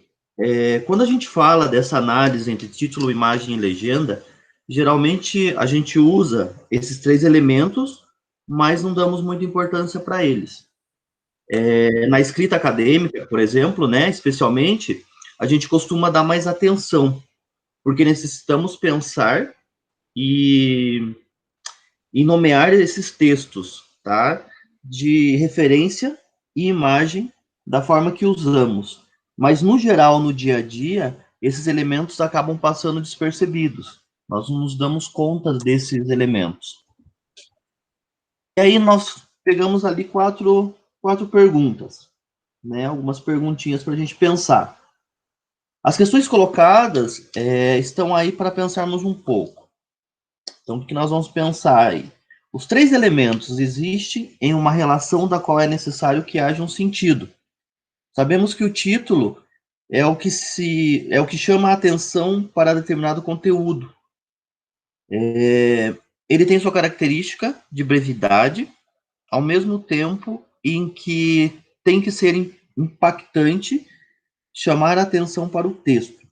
[SPEAKER 2] quando a gente fala dessa análise entre título, imagem e legenda, geralmente a gente usa esses três elementos, mas não damos muita importância para eles. Na escrita acadêmica, por exemplo, né, especialmente, a gente costuma dar mais atenção, porque necessitamos pensar e nomear esses textos, tá? De referência e imagem da forma que usamos. Mas, no geral, no dia a dia, esses elementos acabam passando despercebidos. Nós não nos damos conta desses elementos. E aí nós pegamos ali quatro perguntas, né? Algumas perguntinhas para a gente pensar. As questões colocadas estão aí para pensarmos um pouco. Então, o que nós vamos pensar aí? Os três elementos existem em uma relação da qual é necessário que haja um sentido. Sabemos que o título é o que chama a atenção para determinado conteúdo. Ele tem sua característica de brevidade, ao mesmo tempo em que tem que ser impactante, chamar a atenção para o texto.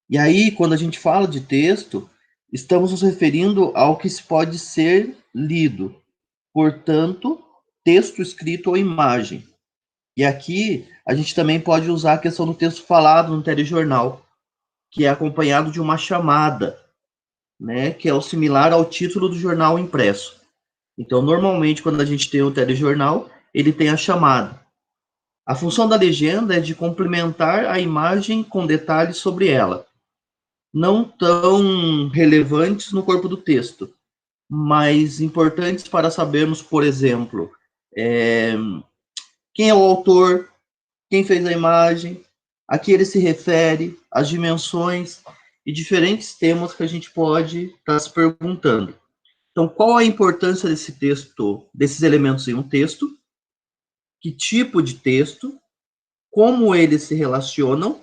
[SPEAKER 2] E aí, quando a gente fala de texto, estamos nos referindo ao que pode ser lido. Portanto, texto escrito ou imagem. E aqui, a gente também pode usar a questão do texto falado no telejornal, que é acompanhado de uma chamada, né, que é o similar ao título do jornal impresso. Então, normalmente, quando a gente tem o telejornal, ele tem a chamada. A função da legenda é de complementar a imagem com detalhes sobre ela, não tão relevantes no corpo do texto, mas importantes para sabermos, por exemplo, quem é o autor, quem fez a imagem, a que ele se refere, as dimensões e diferentes temas que a gente pode estar se perguntando. Então, qual a importância desse texto, desses elementos em um texto? Que tipo de texto? Como eles se relacionam?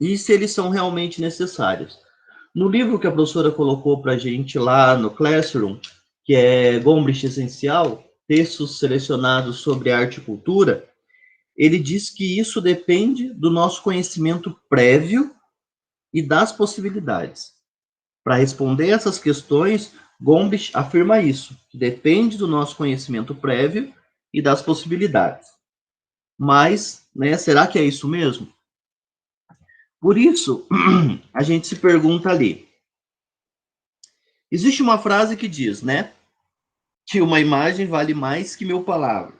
[SPEAKER 2] E se eles são realmente necessários? No livro que a professora colocou para a gente lá no Classroom, que é Gombrich Essencial, textos selecionados sobre arte e cultura, ele diz que isso depende do nosso conhecimento prévio e das possibilidades. Para responder essas questões, Gombrich afirma isso, que depende do nosso conhecimento prévio e das possibilidades. Mas, né, será que é isso mesmo? Por isso, a gente se pergunta ali. Existe uma frase que diz, né, que uma imagem vale mais que 1000 palavras.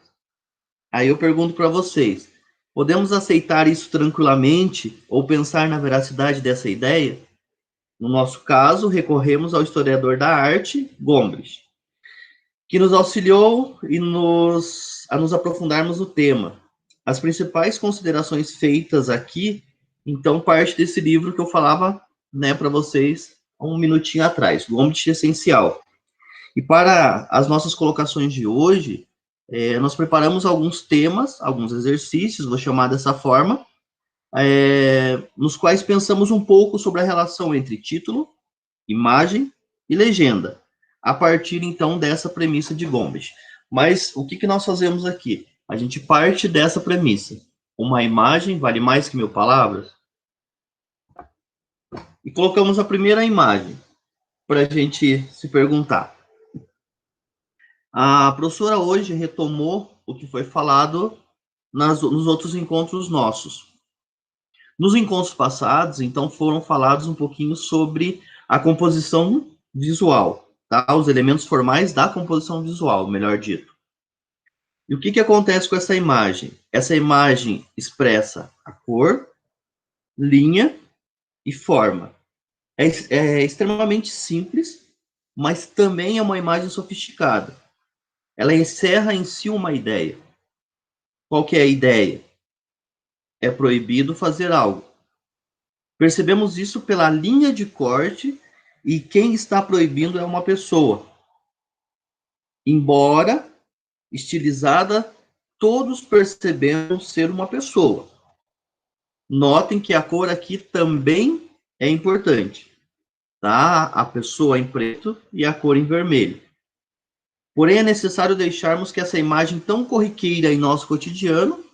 [SPEAKER 2] Aí eu pergunto para vocês, podemos aceitar isso tranquilamente ou pensar na veracidade dessa ideia? No nosso caso, recorremos ao historiador da arte, Gombrich, que nos auxiliou a nos aprofundarmos no tema. As principais considerações feitas aqui, então, parte desse livro que eu falava, né, para vocês há um minutinho atrás, Gombrich Essencial. E para as nossas colocações de hoje, nós preparamos alguns temas, alguns exercícios, vou chamar dessa forma, nos quais pensamos um pouco sobre a relação entre título, imagem e legenda, a partir, então, dessa premissa de Gombrich. Mas o que nós fazemos aqui? A gente parte dessa premissa. Uma imagem vale mais que 1000 palavras? E colocamos a primeira imagem para a gente se perguntar. A professora hoje retomou o que foi falado nos outros encontros nossos. Nos encontros passados, então, foram falados um pouquinho sobre a composição visual, tá? Os elementos formais da composição visual, melhor dito. E o que acontece com essa imagem? Essa imagem expressa a cor, linha e forma. É extremamente simples, mas também é uma imagem sofisticada. Ela encerra em si uma ideia. Qual que é a ideia? É proibido fazer algo. Percebemos isso pela linha de corte e quem está proibindo é uma pessoa. Embora estilizada todos percebemos ser uma pessoa. Notem que a cor aqui também é importante, tá? A pessoa em preto e a cor em vermelho. Porém, é necessário deixarmos que essa imagem tão corriqueira em nosso cotidiano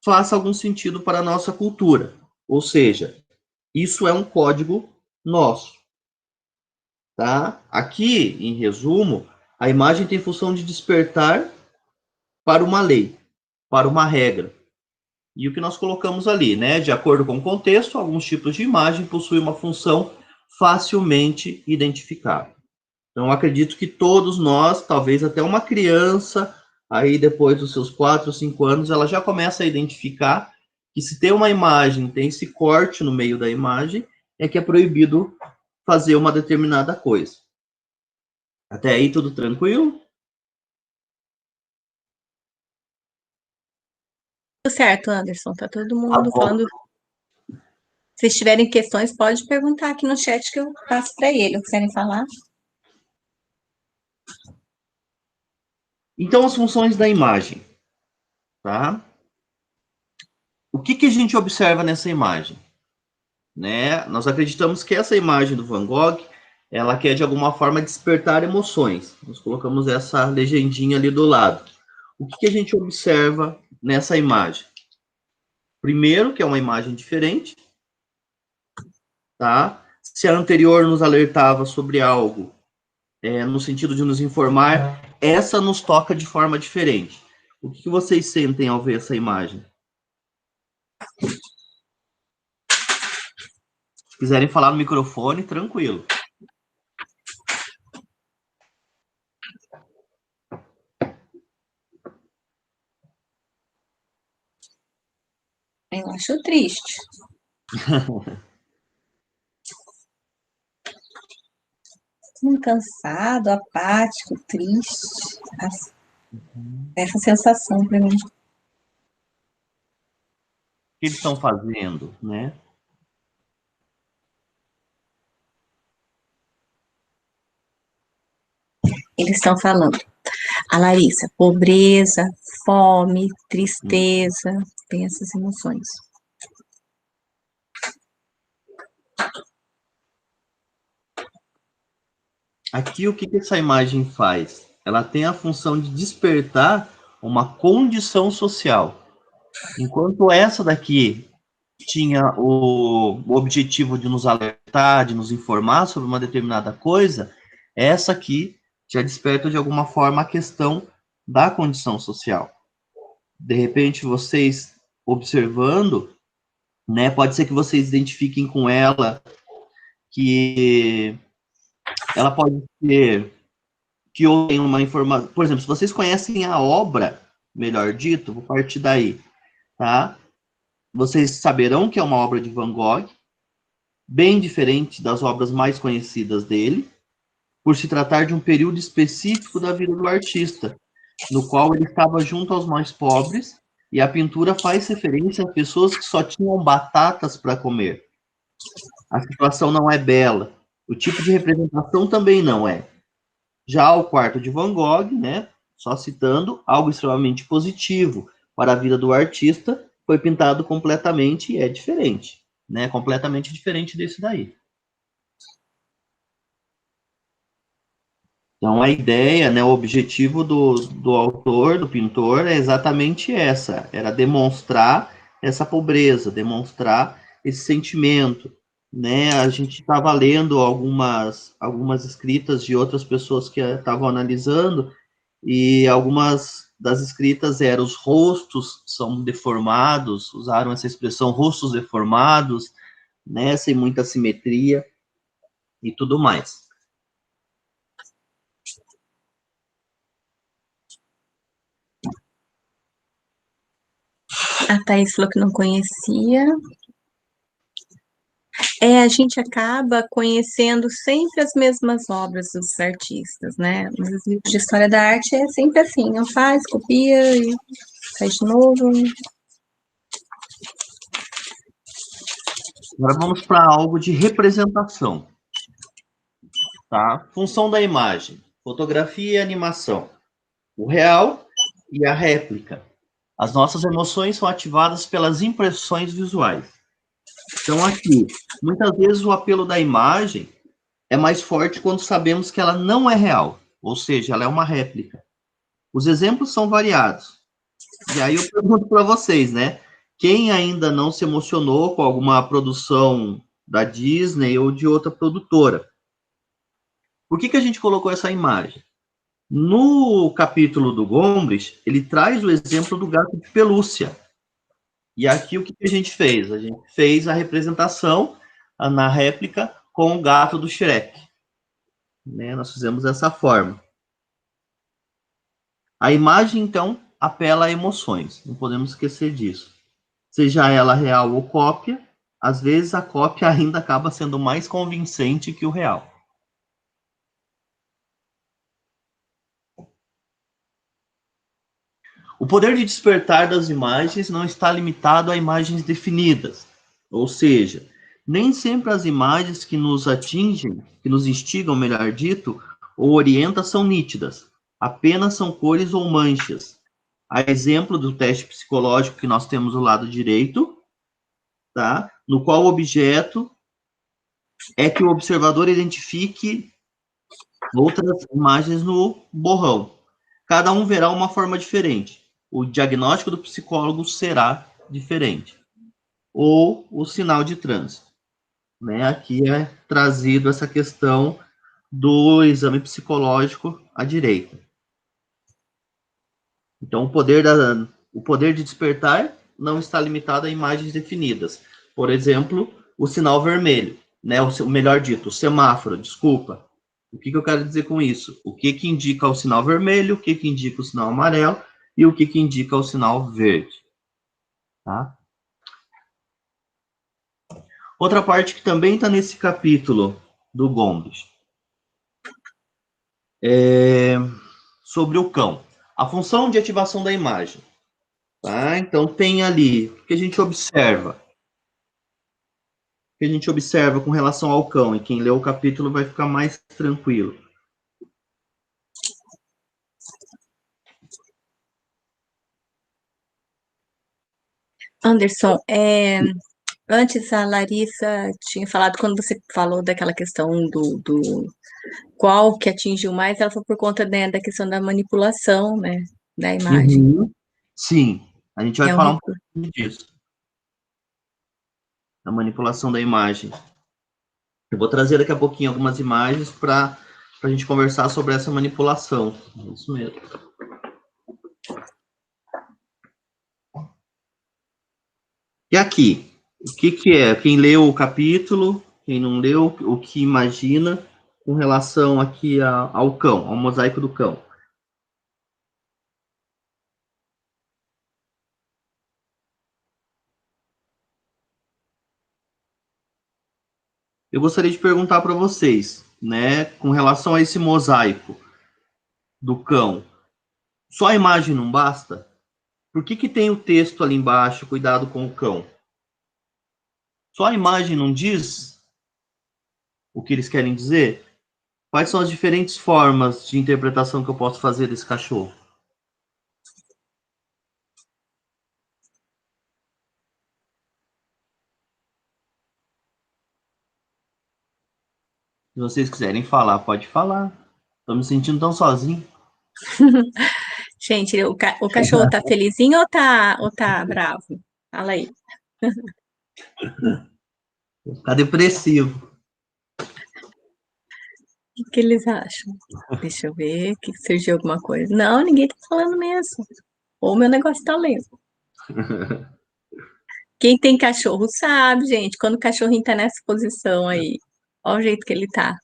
[SPEAKER 2] faça algum sentido para a nossa cultura. Ou seja, isso é um código nosso, tá? Aqui, em resumo, a imagem tem função de despertar para uma lei, para uma regra. E o que nós colocamos ali, né? De acordo com o contexto, alguns tipos de imagem possuem uma função facilmente identificável. Então, acredito que todos nós, talvez até uma criança, aí depois dos seus 4 ou 5 anos, ela já começa a identificar que se tem uma imagem, tem esse corte no meio da imagem, é que é proibido fazer uma determinada coisa. Até aí tudo tranquilo?
[SPEAKER 1] Tudo certo, Anderson. Tá todo
[SPEAKER 2] Tá
[SPEAKER 1] mundo
[SPEAKER 2] bom.
[SPEAKER 1] falando. Se vocês tiverem questões, pode perguntar aqui no chat que eu passo para ele. Querem falar?
[SPEAKER 2] Então, as funções da imagem, tá? O que a gente observa nessa imagem? Né? Nós acreditamos que essa imagem do Van Gogh, ela quer de alguma forma despertar emoções. Nós colocamos essa legendinha ali do lado. O que a gente observa nessa imagem? Primeiro, que é uma imagem diferente, tá? Se a anterior nos alertava sobre algo, no sentido de nos informar, essa nos toca de forma diferente. O que vocês sentem ao ver essa imagem? Se quiserem falar no microfone, tranquilo.
[SPEAKER 1] Eu acho triste. Cansado, apático, triste. Essa sensação para mim.
[SPEAKER 2] O que eles estão fazendo, né?
[SPEAKER 1] Eles estão falando. A Larissa, pobreza, fome, tristeza, tem essas emoções.
[SPEAKER 2] Aqui, o que essa imagem faz? Ela tem a função de despertar uma condição social. Enquanto essa daqui tinha o objetivo de nos alertar, de nos informar sobre uma determinada coisa, essa aqui já desperta de alguma forma a questão da condição social. De repente, vocês observando, né, pode ser que vocês identifiquem com ela que ela pode ser que tem uma informação. Por exemplo, se vocês conhecem a obra, melhor dito, vou partir daí, tá? Vocês saberão que é uma obra de Van Gogh, bem diferente das obras mais conhecidas dele, por se tratar de um período específico da vida do artista, no qual ele estava junto aos mais pobres, e a pintura faz referência a pessoas que só tinham batatas para comer. A situação não é bela, o tipo de representação também não é. Já o quarto de Van Gogh, né, só citando, algo extremamente positivo para a vida do artista, foi pintado completamente e é diferente, né, completamente diferente desse daí. Então, a ideia, né, o objetivo do autor, do pintor, é exatamente essa, era demonstrar essa pobreza, demonstrar esse sentimento, né, a gente estava lendo algumas escritas de outras pessoas que estavam analisando, e algumas das escritas eram os rostos são deformados, usaram essa expressão rostos deformados, né, sem muita simetria e tudo mais.
[SPEAKER 1] A Thaís falou que não conhecia. A gente acaba conhecendo sempre as mesmas obras dos artistas, né? Mas os livros de história da arte é sempre assim, não faz, copia e faz de novo.
[SPEAKER 2] Agora vamos para algo de representação. Tá? Função da imagem, fotografia e animação. O real e a réplica. As nossas emoções são ativadas pelas impressões visuais. Então, aqui, muitas vezes o apelo da imagem é mais forte quando sabemos que ela não é real, ou seja, ela é uma réplica. Os exemplos são variados. E aí eu pergunto para vocês, né? Quem ainda não se emocionou com alguma produção da Disney ou de outra produtora? Por que a gente colocou essa imagem? No capítulo do Gombrich, ele traz o exemplo do gato de pelúcia. E aqui o que a gente fez? A gente fez a representação na réplica com o gato do Shrek. Né? Nós fizemos dessa forma. A imagem, então, apela a emoções. Não podemos esquecer disso. Seja ela real ou cópia, às vezes a cópia ainda acaba sendo mais convincente que o real. O poder de despertar das imagens não está limitado a imagens definidas, ou seja, nem sempre as imagens que nos atingem, que nos instigam, melhor dito, ou orientam são nítidas, apenas são cores ou manchas. A exemplo do teste psicológico que nós temos do lado direito, tá? No qual o objeto é que o observador identifique outras imagens no borrão. Cada um verá uma forma diferente. O diagnóstico do psicólogo será diferente. Ou o sinal de trânsito. Né? Aqui é trazido essa questão do exame psicológico à direita. Então, o poder de despertar não está limitado a imagens definidas. Por exemplo, o sinal vermelho, né? O melhor dito, o semáforo, desculpa. O que eu quero dizer com isso? O que indica o sinal vermelho, o que indica o sinal amarelo e o que indica o sinal verde. Tá? Outra parte que também está nesse capítulo do Gombrich é sobre o cão. A função de ativação da imagem. Tá? Então, tem ali o que a gente observa. O que a gente observa com relação ao cão, e quem lê o capítulo vai ficar mais tranquilo.
[SPEAKER 1] Anderson, antes a Larissa tinha falado, quando você falou daquela questão do qual que atingiu mais, ela foi por conta, né, da questão da manipulação, né, da imagem.
[SPEAKER 2] Uhum. Sim, a gente vai
[SPEAKER 1] É um
[SPEAKER 2] falar um
[SPEAKER 1] recurso.
[SPEAKER 2] pouquinho disso. Da manipulação da imagem. Eu vou trazer daqui a pouquinho algumas imagens para a gente conversar sobre essa manipulação. Isso mesmo. E aqui, o que é? Quem leu o capítulo, quem não leu, o que imagina com relação aqui ao cão, ao mosaico do cão. Eu gostaria de perguntar para vocês, né, com relação a esse mosaico do cão, só a imagem não basta? Por que tem o texto ali embaixo, cuidado com o cão? Só a imagem não diz o que eles querem dizer? Quais são as diferentes formas de interpretação que eu posso fazer desse cachorro? Se vocês quiserem falar, pode falar. Estou me sentindo tão sozinho.
[SPEAKER 1] Gente, o cachorro tá felizinho ou tá bravo? Fala aí.
[SPEAKER 2] Vou ficar depressivo.
[SPEAKER 1] O que eles acham? Deixa eu ver, que surgiu alguma coisa. Não, ninguém tá falando mesmo. Ou meu negócio tá lento. Quem tem cachorro sabe, gente, quando o cachorrinho tá nessa posição aí. Olha o jeito que ele tá.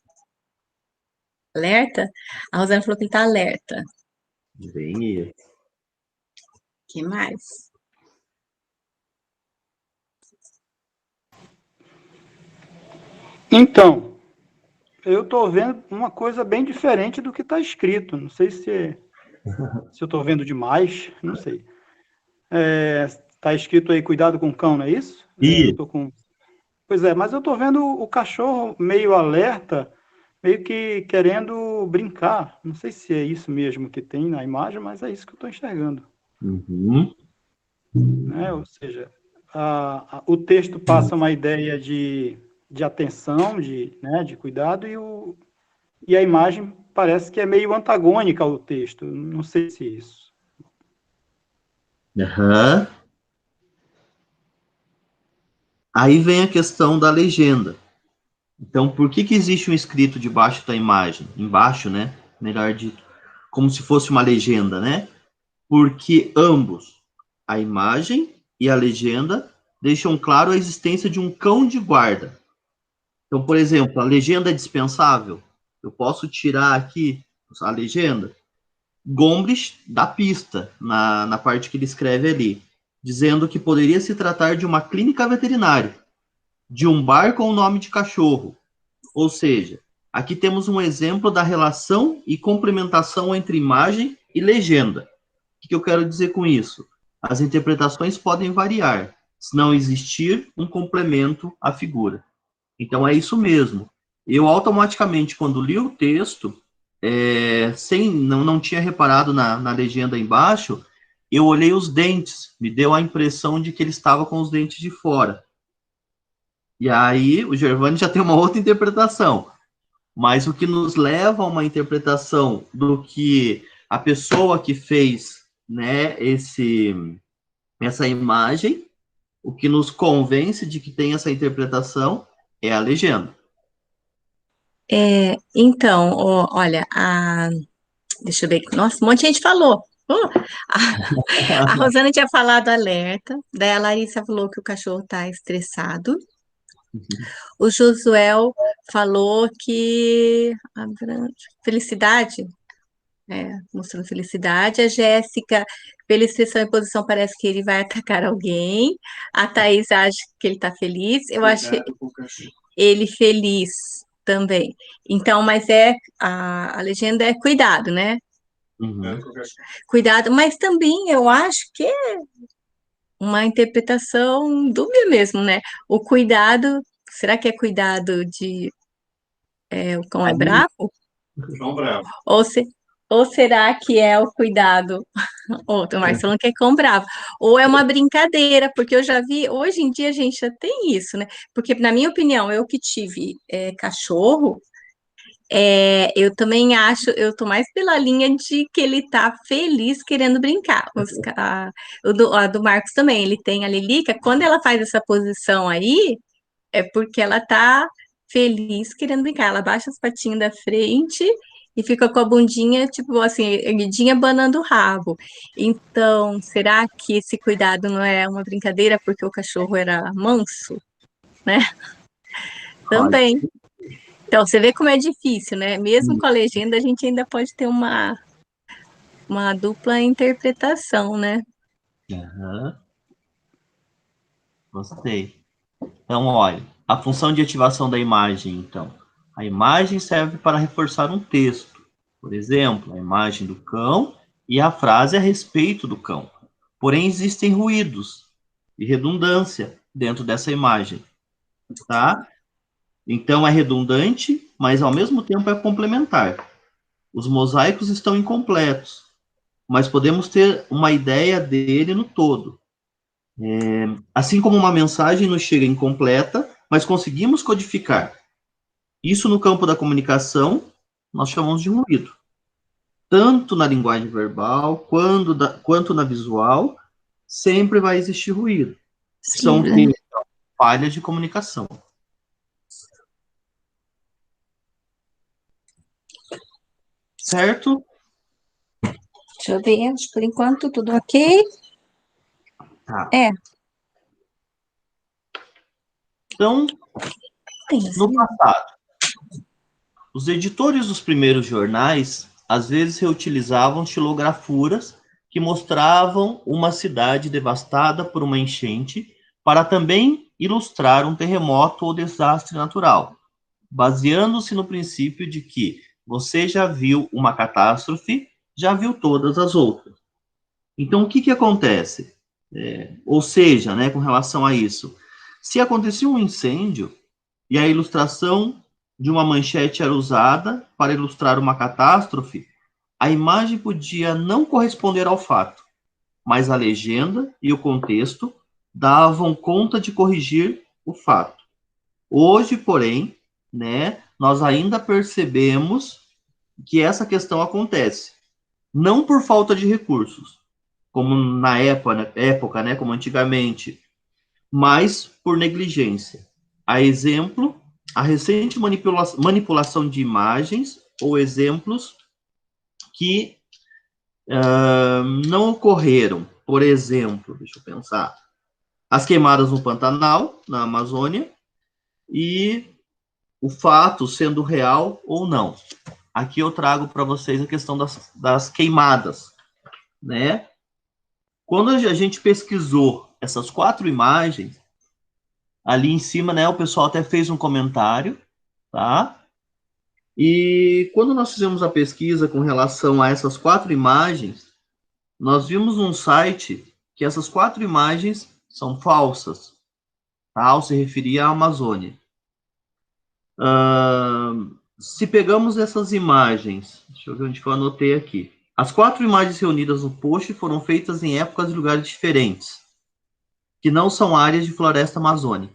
[SPEAKER 1] Alerta? A Rosana falou que ele tá alerta.
[SPEAKER 2] Bem isso.
[SPEAKER 1] Que mais?
[SPEAKER 3] Então, eu estou vendo uma coisa bem diferente do que está escrito. Não sei se eu estou vendo demais, não sei. Está escrito aí, cuidado com o cão, não é isso?
[SPEAKER 2] E
[SPEAKER 3] Pois é, mas eu estou vendo o cachorro meio alerta, meio que querendo brincar. Não sei se é isso mesmo que tem na imagem, mas é isso que eu estou enxergando.
[SPEAKER 2] uhum.
[SPEAKER 3] né? Ou seja, o texto passa uma ideia de atenção, né, de cuidado, e a imagem parece que é meio antagônica ao texto. Não sei se é isso.
[SPEAKER 2] Aham. Aí vem a questão da legenda. Então, por que existe um escrito debaixo da imagem? Embaixo, né? Melhor dito. Como se fosse uma legenda, né? Porque ambos, a imagem e a legenda, deixam claro a existência de um cão de guarda. Então, por exemplo, a legenda é dispensável. Eu posso tirar aqui a legenda. Gombrich dá pista na parte que ele escreve ali, dizendo que poderia se tratar de uma clínica veterinária, de um bar com o nome de cachorro. Ou seja, aqui temos um exemplo da relação e complementação entre imagem e legenda. O que eu quero dizer com isso? As interpretações podem variar, se não existir um complemento à figura. Então, é isso mesmo. Eu, automaticamente, quando li o texto, não tinha reparado na legenda embaixo, eu olhei os dentes, me deu a impressão de que ele estava com os dentes de fora. E aí, o Gervani já tem uma outra interpretação. Mas o que nos leva a uma interpretação do que a pessoa que fez, né, essa imagem, o que nos convence de que tem essa interpretação é a legenda.
[SPEAKER 1] Então, olha, deixa eu ver, nossa, um monte de gente falou. A Rosana tinha falado alerta, daí a Larissa falou que o cachorro está estressado. O Josuel falou que felicidade, mostrando felicidade. A Jéssica, pela expressão e posição, parece que ele vai atacar alguém. A Thaís acha que ele está feliz. Eu achei ele feliz também. Então, mas a legenda é cuidado, né?
[SPEAKER 2] Uhum.
[SPEAKER 1] Cuidado, mas também eu acho que é uma interpretação dúbia mesmo, né? O cuidado, será que é cuidado de o cão é bravo?
[SPEAKER 4] Cão bravo.
[SPEAKER 1] Ou será que é o cuidado? O Marcos falando que é cão bravo. Ou é uma brincadeira, porque eu já vi, hoje em dia a gente já tem isso, né? Porque, na minha opinião, eu que tive cachorro, eu também acho, eu tô mais pela linha de que ele tá feliz querendo brincar. A do Marcos também, ele tem a Lilica, quando ela faz essa posição aí, é porque ela tá feliz querendo brincar. Ela baixa as patinhas da frente e fica com a bundinha, tipo assim, erguidinha, abanando o rabo. Então, será que esse cuidado não é uma brincadeira porque o cachorro era manso, né? Também. Então, você vê como é difícil, né? Mesmo com a legenda, a gente ainda pode ter uma dupla interpretação, né?
[SPEAKER 2] Uhum. Gostei. Então, olha, a função de ativação da imagem, então. A imagem serve para reforçar um texto. Por exemplo, a imagem do cão e a frase a respeito do cão. Porém, existem ruídos e redundância dentro dessa imagem, tá? Então, é redundante, mas ao mesmo tempo é complementar. Os mosaicos estão incompletos, mas podemos ter uma ideia dele no todo. Assim como uma mensagem nos chega incompleta, mas conseguimos codificar. Isso no campo da comunicação, nós chamamos de ruído. Tanto na linguagem verbal, quanto na visual, sempre vai existir ruído.
[SPEAKER 1] Sim,
[SPEAKER 2] São
[SPEAKER 1] né?
[SPEAKER 2] falhas de comunicação. Certo?
[SPEAKER 1] Deixa eu ver, acho que por enquanto tudo ok.
[SPEAKER 2] Tá. Então, no passado, os editores dos primeiros jornais às vezes reutilizavam xilografuras que mostravam uma cidade devastada por uma enchente para também ilustrar um terremoto ou desastre natural, baseando-se no princípio de que você já viu uma catástrofe, já viu todas as outras. Então, o que acontece? Ou seja, né, com relação a isso, se acontecia um incêndio e a ilustração de uma manchete era usada para ilustrar uma catástrofe, a imagem podia não corresponder ao fato. mas a legenda e o contexto davam conta de corrigir o fato. Hoje, porém, né, nós ainda percebemos que essa questão acontece, não por falta de recursos, como na época, né, como antigamente, mas por negligência. A exemplo, a recente manipulação de imagens ou exemplos que não ocorreram. Por exemplo, deixa eu pensar, as queimadas no Pantanal, na Amazônia, e o fato sendo real ou não. Aqui eu trago para vocês a questão das queimadas, né? Quando a gente pesquisou essas 4 imagens, ali em cima, né, o pessoal até fez um comentário, tá? E quando nós fizemos a pesquisa com relação a essas 4 imagens, nós vimos num site que essas 4 imagens são falsas, tá? Ao se referir à Amazônia. Se pegamos essas imagens, deixa eu ver onde que eu anotei aqui. As 4 imagens reunidas no post foram feitas em épocas e lugares diferentes, que não são áreas de floresta amazônica.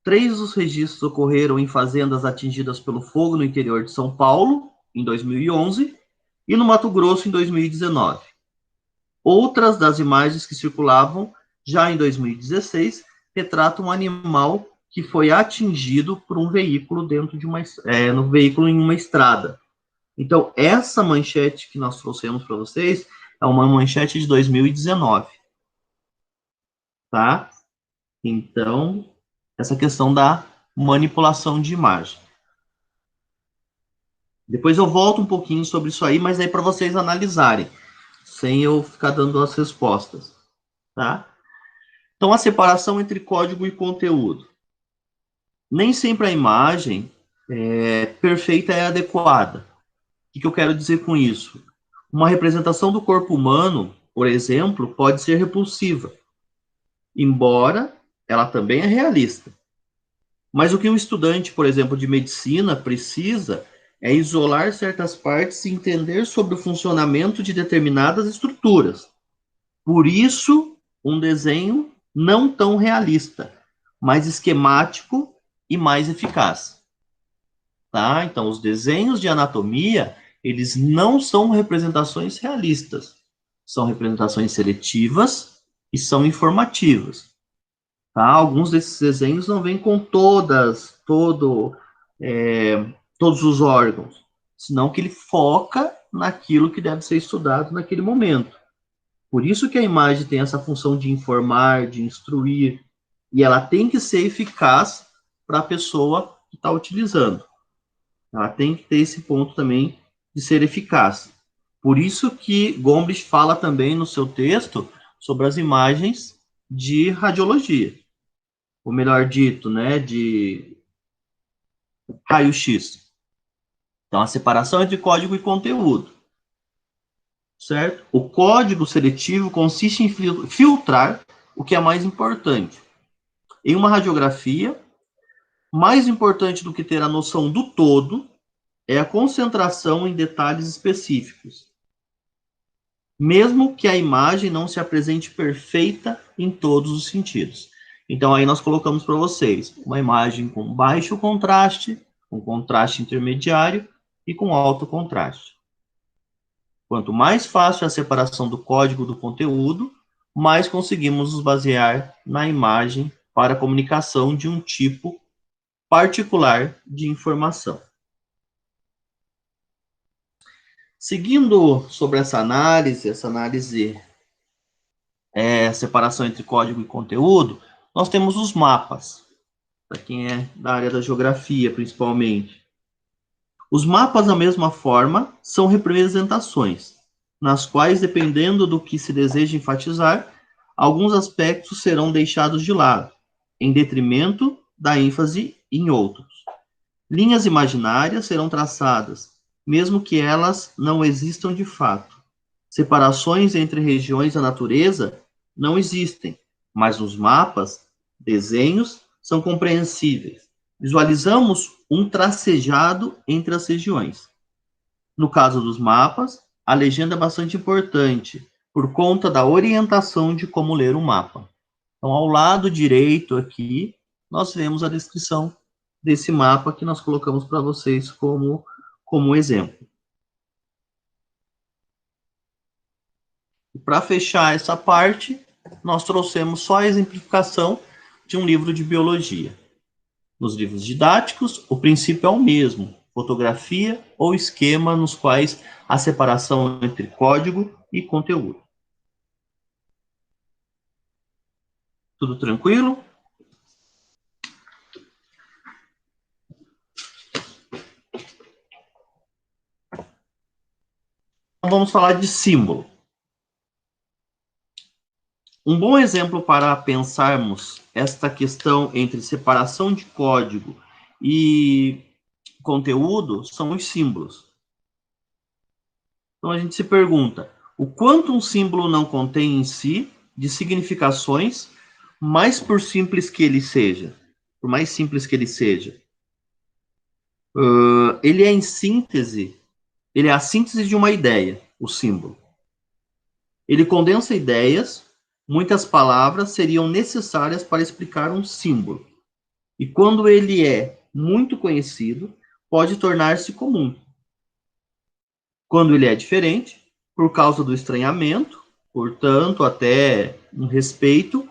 [SPEAKER 2] 3 dos registros ocorreram em fazendas atingidas pelo fogo no interior de São Paulo, em 2011, e no Mato Grosso, em 2019. Outras das imagens que circulavam já em 2016 retratam um animal que foi atingido por um veículo dentro de no veículo em uma estrada. Então, essa manchete que nós trouxemos para vocês é uma manchete de 2019. Tá? Então, essa questão da manipulação de imagem. Depois eu volto um pouquinho sobre isso aí, mas aí para vocês analisarem, sem eu ficar dando as respostas, tá? Então, a separação entre código e conteúdo. Nem sempre a imagem perfeita é adequada. O que eu quero dizer com isso? Uma representação do corpo humano, por exemplo, pode ser repulsiva, embora ela também é realista. Mas o que um estudante, por exemplo, de medicina precisa é isolar certas partes e entender sobre o funcionamento de determinadas estruturas. Por isso, um desenho não tão realista, mais esquemático e mais eficaz. Tá? Então, os desenhos de anatomia, eles não são representações realistas. São representações seletivas e são informativas. Tá? Alguns desses desenhos não vêm com todos os órgãos, senão que ele foca naquilo que deve ser estudado naquele momento. Por isso que a imagem tem essa função de informar, de instruir, e ela tem que ser eficaz para a pessoa que está utilizando. Ela tem que ter esse ponto também de ser eficaz. Por isso que Gombrich fala também no seu texto sobre as imagens de radiologia, ou melhor dito, né, de raio-x. Então, a separação entre código e conteúdo, certo? O código seletivo consiste em filtrar o que é mais importante. Em uma radiografia, mais importante do que ter a noção do todo é a concentração em detalhes específicos, mesmo que a imagem não se apresente perfeita em todos os sentidos. Então, aí nós colocamos para vocês uma imagem com baixo contraste, com contraste intermediário e com alto contraste. Quanto mais fácil a separação do código do conteúdo, mais conseguimos nos basear na imagem para a comunicação de um tipo particular de informação. Seguindo sobre essa análise separação entre código e conteúdo, nós temos os mapas, para quem é da área da geografia, principalmente. Os mapas, da mesma forma, são representações, nas quais, dependendo do que se deseja enfatizar, alguns aspectos serão deixados de lado, em detrimento da ênfase em outros. Linhas imaginárias serão traçadas, mesmo que elas não existam de fato. Separações entre regiões da natureza não existem, mas nos mapas, desenhos são compreensíveis. Visualizamos um tracejado entre as regiões. No caso dos mapas, a legenda é bastante importante, por conta da orientação de como ler o mapa. Então, ao lado direito aqui, nós vemos a descrição desse mapa que nós colocamos para vocês como exemplo. Para fechar essa parte, nós trouxemos só a exemplificação de um livro de biologia. Nos livros didáticos, o princípio é o mesmo, fotografia ou esquema nos quais a separação entre código e conteúdo. Tudo tranquilo? Então, vamos falar de símbolo. Um bom exemplo para pensarmos esta questão entre separação de código e conteúdo são os símbolos. Então a gente se pergunta, o quanto um símbolo não contém em si de significações, mais por simples que ele seja, por mais simples que ele seja. Ele é em síntese, ele é a síntese de uma ideia, o símbolo. Ele condensa ideias. Muitas palavras seriam necessárias para explicar um símbolo. E quando ele é muito conhecido, pode tornar-se comum. Quando ele é diferente, por causa do estranhamento, portanto, até um respeito,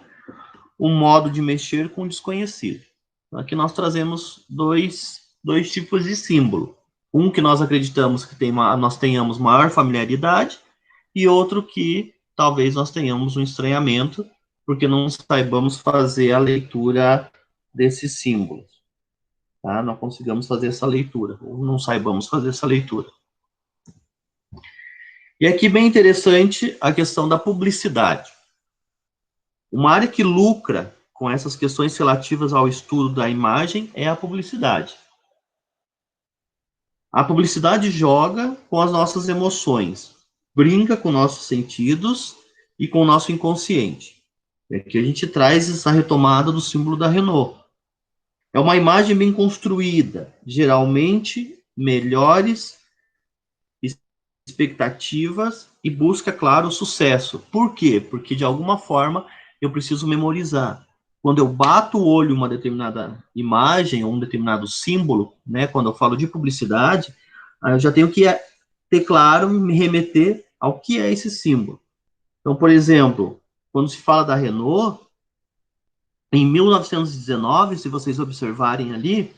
[SPEAKER 2] um modo de mexer com o desconhecido. Aqui nós trazemos dois tipos de símbolo. Um que nós acreditamos que nós tenhamos maior familiaridade e outro que talvez nós tenhamos um estranhamento, porque não saibamos fazer a leitura desses símbolos. Tá? Não consigamos fazer essa leitura, ou não saibamos fazer essa leitura. E aqui bem interessante a questão da publicidade. Uma área que lucra com essas questões relativas ao estudo da imagem é a publicidade. A publicidade joga com as nossas emoções, brinca com nossos sentidos e com o nosso inconsciente. Aqui a gente traz essa retomada do símbolo da Renault. É uma imagem bem construída, geralmente melhores expectativas e busca, claro, o sucesso. Por quê? Porque, de alguma forma, eu preciso memorizar. Quando eu bato o olho em uma determinada imagem ou um determinado símbolo, né, quando eu falo de publicidade, eu já tenho que ter claro, me remeter ao que é esse símbolo. Então, por exemplo, quando se fala da Renault, em 1919, se vocês observarem ali,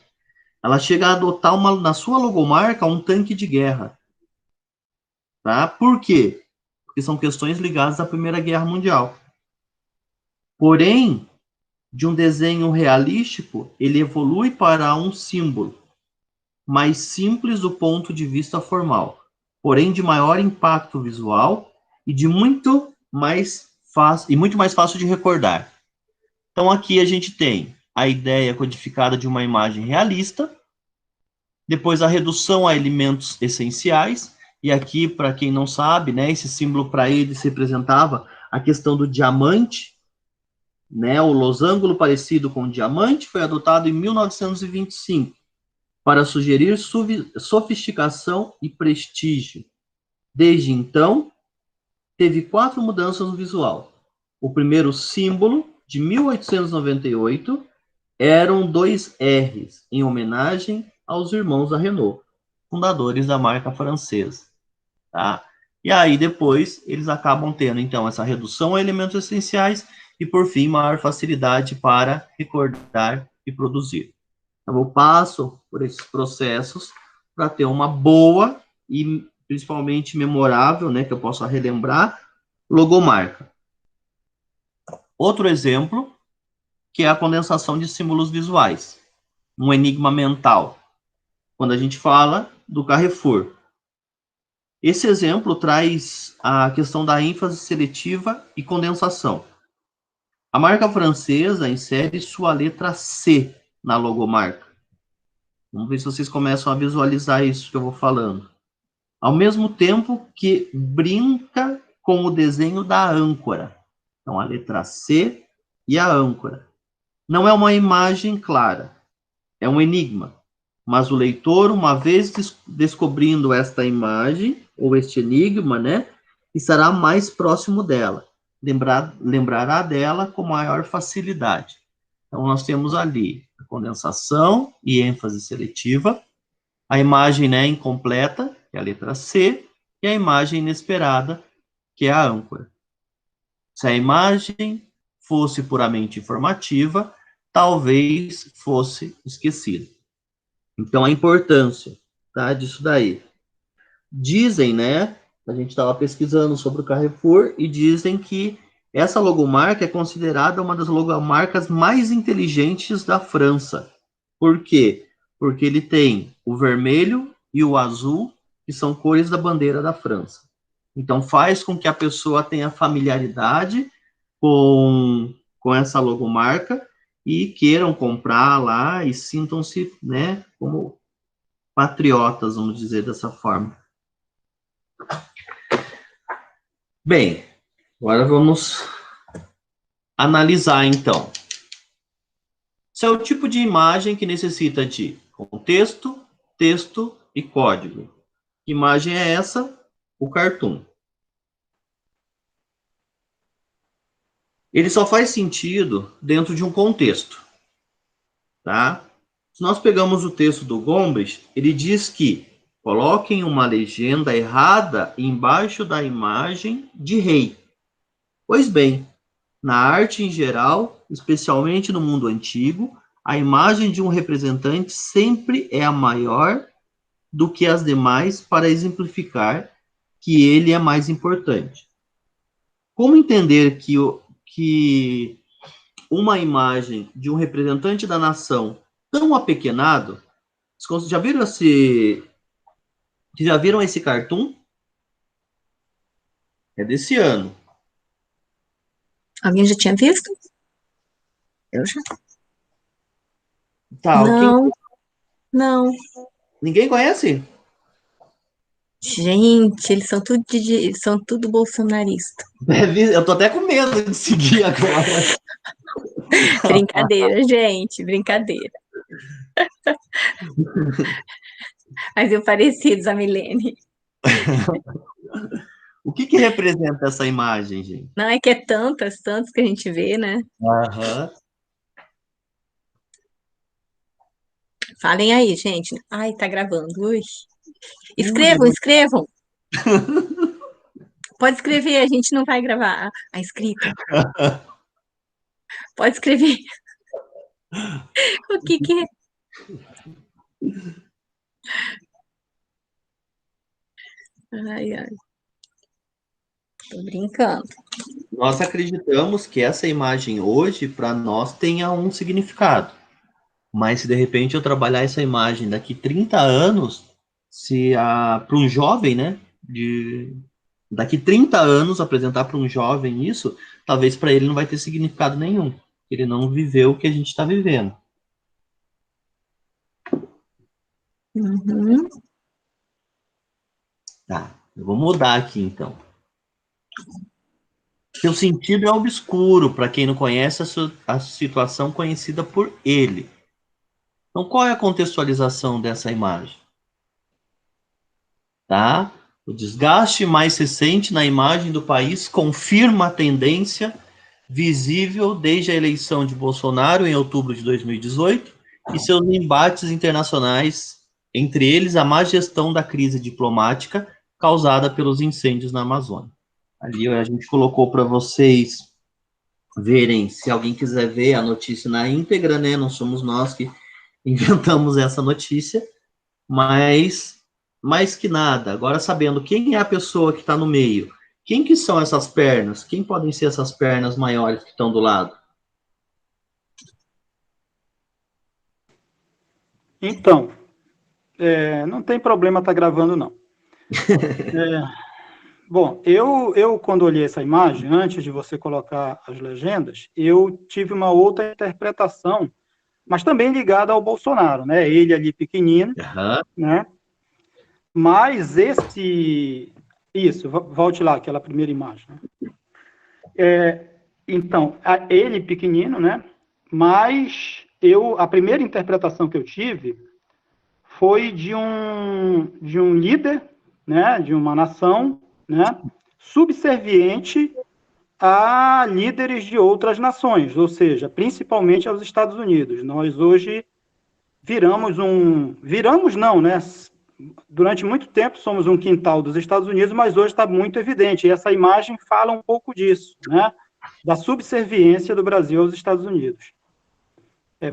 [SPEAKER 2] ela chega a adotar na sua logomarca um tanque de guerra. Tá? Por quê? Porque são questões ligadas à Primeira Guerra Mundial. Porém, de um desenho realístico, ele evolui para um símbolo mais simples do ponto de vista formal, porém de maior impacto visual e de muito mais fácil de recordar. Então aqui a gente tem a ideia codificada de uma imagem realista, depois a redução a elementos essenciais, e aqui, para quem não sabe, né, esse símbolo para eles representava a questão do diamante, né, o losango parecido com o diamante foi adotado em 1925 para sugerir sofisticação e prestígio. Desde então, teve 4 mudanças no visual. O primeiro símbolo, de 1898, eram 2 R's, em homenagem aos irmãos da Renault, fundadores da marca francesa. Tá? E aí, depois, eles acabam tendo, então, essa redução a elementos essenciais e, por fim, maior facilidade para recordar e produzir. Então, eu passo por esses processos para ter uma boa e, principalmente, memorável, né, que eu possa relembrar, logomarca. Outro exemplo, que é a condensação de símbolos visuais, um enigma mental, quando a gente fala do Carrefour. Esse exemplo traz a questão da ênfase seletiva e condensação. A marca francesa insere sua letra C na logomarca. Vamos ver se vocês começam a visualizar isso que eu vou falando. Ao mesmo tempo que brinca com o desenho da âncora. Então, a letra C e a âncora. Não é uma imagem clara, é um enigma. Mas o leitor, uma vez descobrindo esta imagem, ou este enigma, né, estará mais próximo dela, lembrará dela com maior facilidade. Então, nós temos ali a condensação e ênfase seletiva, a imagem, né, incompleta, que é a letra C, e a imagem inesperada, que é a âncora. Se a imagem fosse puramente informativa, talvez fosse esquecida. Então, a importância, tá, disso daí. Dizem, né, a gente estava pesquisando sobre o Carrefour e dizem que essa logomarca é considerada uma das logomarcas mais inteligentes da França. Por quê? Porque ele tem o vermelho e o azul, que são cores da bandeira da França. Então, faz com que a pessoa tenha familiaridade com essa logomarca e queiram comprar lá e sintam-se, né, como patriotas, vamos dizer dessa forma. Bem, agora vamos analisar, então. Esse é o tipo de imagem que necessita de contexto, texto e código. Que imagem é essa? O cartoon. Ele só faz sentido dentro de um contexto, tá? Se nós pegamos o texto do Gombrich, ele diz que coloquem uma legenda errada embaixo da imagem de rei. Pois bem, na arte em geral, especialmente no mundo antigo, a imagem de um representante sempre é a maior do que as demais para exemplificar que ele é mais importante. Como entender que uma imagem de um representante da nação tão apequenado, já viram esse cartoon? É desse ano.
[SPEAKER 1] Alguém já tinha visto? Eu já.
[SPEAKER 2] Tá,
[SPEAKER 1] Não.
[SPEAKER 2] Ninguém conhece?
[SPEAKER 1] Gente, eles são tudo bolsonarista.
[SPEAKER 2] Eu tô até com medo de seguir agora.
[SPEAKER 1] Brincadeira, gente, brincadeira. Mas eu parecidos a Milene.
[SPEAKER 2] O que representa essa imagem, gente?
[SPEAKER 1] Não é que é tantas que a gente vê, né?
[SPEAKER 2] Aham.
[SPEAKER 1] Falem aí, gente. Ai, tá gravando. Ui. Escrevam. Pode escrever, a gente não vai gravar a escrita. Pode escrever. O que é? Ai. Tô brincando.
[SPEAKER 2] Nós acreditamos que essa imagem hoje, para nós, tenha um significado. Mas se de repente eu trabalhar essa imagem daqui 30 anos, para um jovem, né, daqui 30 anos apresentar para um jovem isso, talvez para ele não vai ter significado nenhum. Ele não viveu o que a gente está vivendo.
[SPEAKER 1] Uhum.
[SPEAKER 2] Tá, eu vou mudar aqui então. Seu sentido é obscuro para quem não conhece a situação conhecida por ele. Então, qual é a contextualização dessa imagem? Tá? O desgaste mais recente na imagem do país confirma a tendência visível desde a eleição de Bolsonaro em outubro de 2018 e seus embates internacionais, entre eles a má gestão da crise diplomática causada pelos incêndios na Amazônia. Ali a gente colocou para vocês verem, se alguém quiser ver a notícia na íntegra, né? Não somos nós que inventamos essa notícia, mas mais que nada, agora sabendo quem é a pessoa que está no meio, quem que são essas pernas, quem podem ser essas pernas maiores que estão do lado?
[SPEAKER 3] Então, não tem problema estar gravando, não. Bom, eu quando olhei essa imagem, antes de você colocar as legendas, eu tive uma outra interpretação, mas também ligada ao Bolsonaro, né? Ele ali pequenino, né? Mas isso, volte lá, aquela primeira imagem. Né? Então, ele pequenino, né? Mas a primeira interpretação que eu tive foi de um líder, né? De uma nação, né? subserviente a líderes de outras nações, ou seja, principalmente aos Estados Unidos. Nós hoje viramos não, né? Durante muito tempo somos um quintal dos Estados Unidos, mas hoje está muito evidente, e essa imagem fala um pouco disso, né? Da subserviência do Brasil aos Estados Unidos.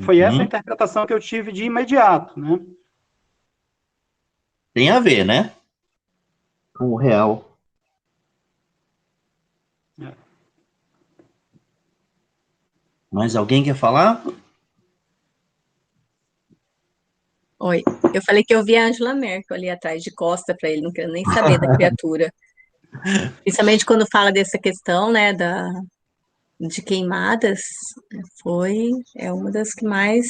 [SPEAKER 3] Foi essa a interpretação que eu tive de imediato, né?
[SPEAKER 2] Tem a ver, né? Com o real. Mas alguém quer falar?
[SPEAKER 1] Oi, eu falei que eu vi a Angela Merkel ali atrás de costa para ele, não quero nem saber da criatura. Principalmente quando fala dessa questão, né, de queimadas, é uma das que mais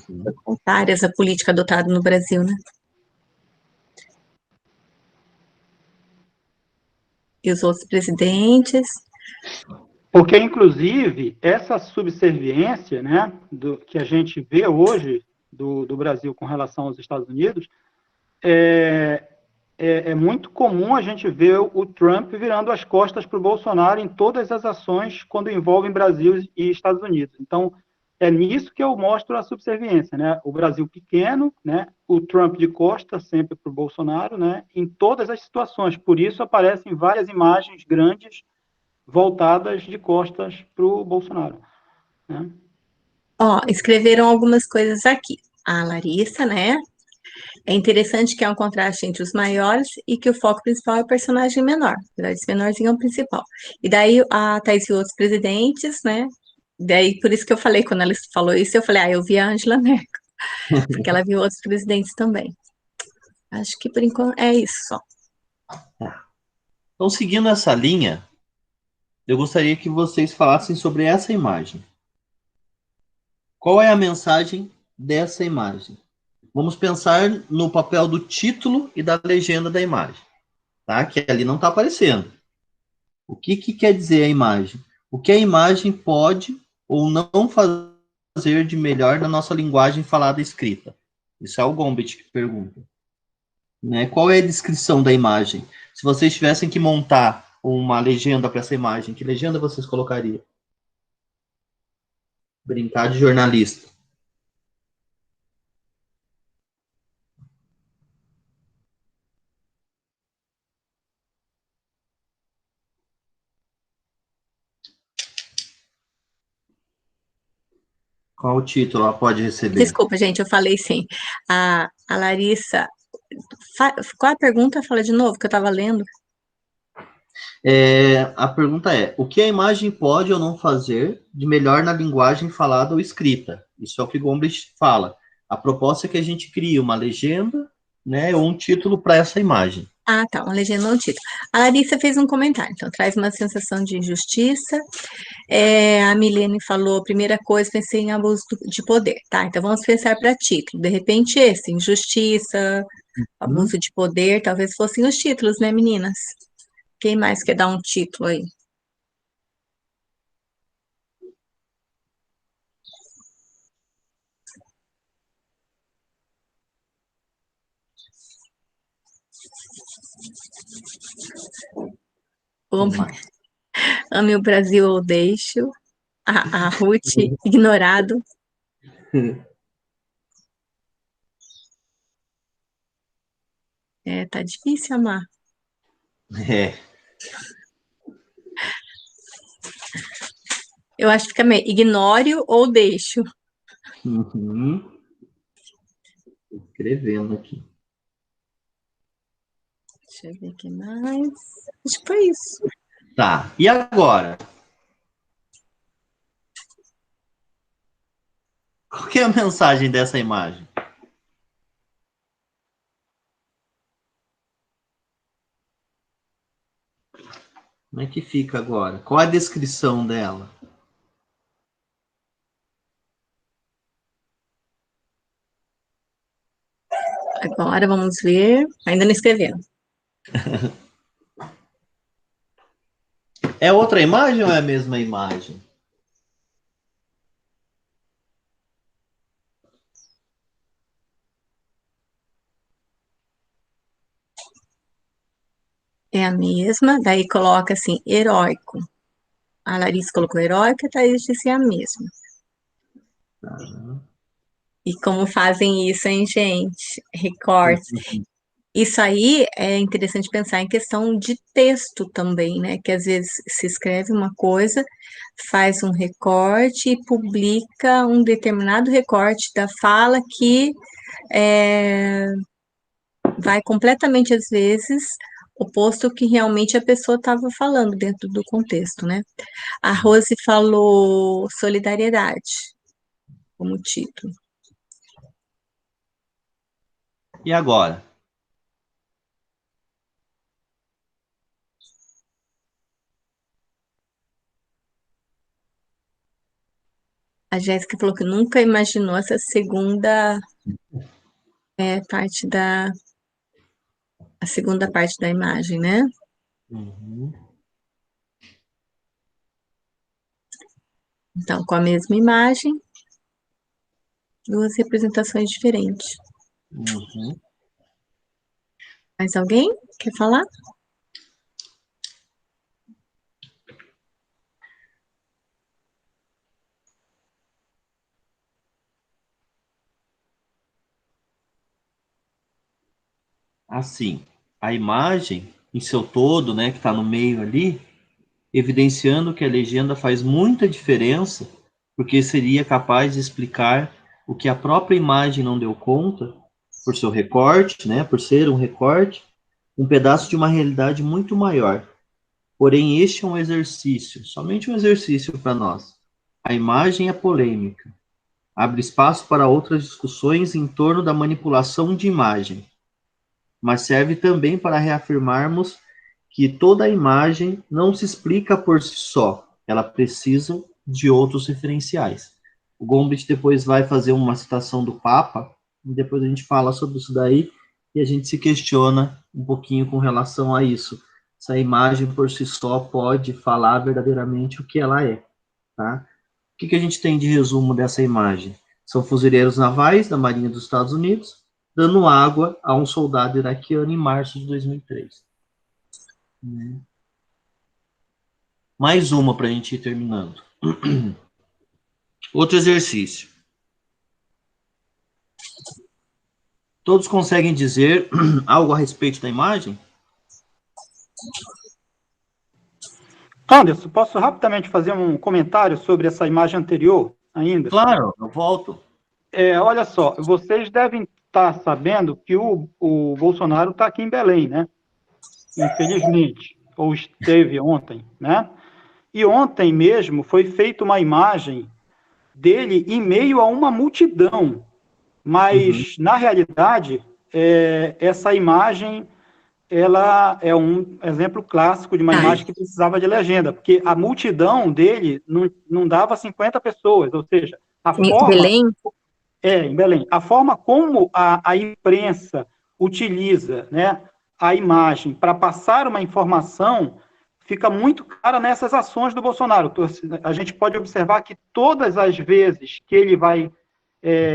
[SPEAKER 1] foi contrárias à política adotada no Brasil, né? E os outros presidentes.
[SPEAKER 3] Porque, inclusive, essa subserviência, né, que a gente vê hoje do Brasil com relação aos Estados Unidos, é muito comum a gente ver o Trump virando as costas para o Bolsonaro em todas as ações quando envolvem Brasil e Estados Unidos. Então, é nisso que eu mostro a subserviência, né? O Brasil pequeno, né? O Trump de costas sempre para o Bolsonaro, né? Em todas as situações. Por isso aparecem várias imagens grandes voltadas de costas para o Bolsonaro, né?
[SPEAKER 1] Ó, escreveram algumas coisas aqui. A Larissa, né? É interessante que há um contraste entre os maiores e que o foco principal é o personagem menor. Esse menorzinho é o principal. E daí a Thais e outros presidentes, né? Daí por isso que eu falei, quando ela falou isso, eu falei, eu vi a Angela Merkel, porque ela viu outros presidentes também. Acho que por enquanto é isso só.
[SPEAKER 2] Então, seguindo essa linha, eu gostaria que vocês falassem sobre essa imagem. Qual é a mensagem dessa imagem? Vamos pensar no papel do título e da legenda da imagem, tá? Que ali não está aparecendo. O que quer dizer a imagem? O que a imagem pode ou não fazer de melhor na nossa linguagem falada e escrita? Isso é o Gombrich que pergunta. Né? Qual é a descrição da imagem? Se vocês tivessem que montar uma legenda para essa imagem, que legenda vocês colocariam? Brincar de jornalista. Qual o título ela pode receber?
[SPEAKER 1] Desculpa, gente, eu falei sim. A Larissa, qual a pergunta? Fala de novo, que eu estava lendo.
[SPEAKER 2] A pergunta é: o que a imagem pode ou não fazer de melhor na linguagem falada ou escrita? Isso é o que Gombrich fala. A proposta é que a gente crie uma legenda, né, ou um título para essa imagem.
[SPEAKER 1] Ah, tá, uma legenda não título. A Larissa fez um comentário, então traz uma sensação de injustiça. A Milene falou, primeira coisa, pensei em abuso de poder, tá? Então vamos pensar para título. De repente esse, injustiça, abuso de poder, talvez fossem os títulos, né, meninas? Quem mais quer dar um título aí? Ame o Brasil ou deixo. A Ruth, ignorado. Tá difícil amar.
[SPEAKER 2] É.
[SPEAKER 1] Eu acho que fica meio ignore ou deixo.
[SPEAKER 2] Escrevendo aqui.
[SPEAKER 1] Deixa eu ver o que mais. Acho que foi isso.
[SPEAKER 2] Tá, e agora? Qual que é a mensagem dessa imagem? Como é que fica agora? Qual a descrição dela?
[SPEAKER 1] Agora vamos ver. Ainda não escrevendo.
[SPEAKER 2] É outra imagem ou é a mesma imagem?
[SPEAKER 1] É a mesma, daí coloca assim, heróico. A Larissa colocou heróico, a Thaís disse a mesma.
[SPEAKER 2] Tá.
[SPEAKER 1] E como fazem isso, hein, gente? Recortes. Isso aí é interessante pensar em questão de texto também, né? Que às vezes se escreve uma coisa, faz um recorte e publica um determinado recorte da fala que vai completamente, às vezes, oposto ao que realmente a pessoa estava falando dentro do contexto, né? A Rose falou solidariedade como título.
[SPEAKER 2] E agora?
[SPEAKER 1] A Jéssica falou que nunca imaginou essa segunda parte a segunda parte da imagem, né?
[SPEAKER 2] Uhum.
[SPEAKER 1] Então, com a mesma imagem, duas representações diferentes.
[SPEAKER 2] Uhum.
[SPEAKER 1] Mais alguém quer falar?
[SPEAKER 2] Assim, a imagem em seu todo, né, que está no meio ali, evidenciando que a legenda faz muita diferença, porque seria capaz de explicar o que a própria imagem não deu conta, por seu recorte, né, por ser um recorte, um pedaço de uma realidade muito maior. Porém, este é um exercício, somente um exercício para nós. A imagem é polêmica, abre espaço para outras discussões em torno da manipulação de imagem, mas serve também para reafirmarmos que toda imagem não se explica por si só, ela precisa de outros referenciais. O Gombrich depois vai fazer uma citação do Papa, e depois a gente fala sobre isso daí, e a gente se questiona um pouquinho com relação a isso. Se a imagem por si só pode falar verdadeiramente o que ela é, tá? O que a gente tem de resumo dessa imagem? São fuzileiros navais da Marinha dos Estados Unidos dando água a um soldado iraquiano em março de 2003. Mais uma para a gente ir terminando. Outro exercício. Todos conseguem dizer algo a respeito da imagem?
[SPEAKER 3] Anderson, posso rapidamente fazer um comentário sobre essa imagem anterior ainda?
[SPEAKER 2] Claro, eu volto.
[SPEAKER 3] Olha só, vocês devem estar sabendo que o Bolsonaro está aqui em Belém, né? Infelizmente, ou esteve ontem, né? E ontem mesmo foi feita uma imagem dele em meio a uma multidão, mas na realidade essa imagem ela é um exemplo clássico de uma imagem que precisava de legenda, porque a multidão dele não dava 50 pessoas, ou seja, a forma...
[SPEAKER 1] Belém?
[SPEAKER 3] Em Belém. A forma como a imprensa utiliza, né, a imagem para passar uma informação fica muito clara nessas ações do Bolsonaro. A gente pode observar que todas as vezes que ele vai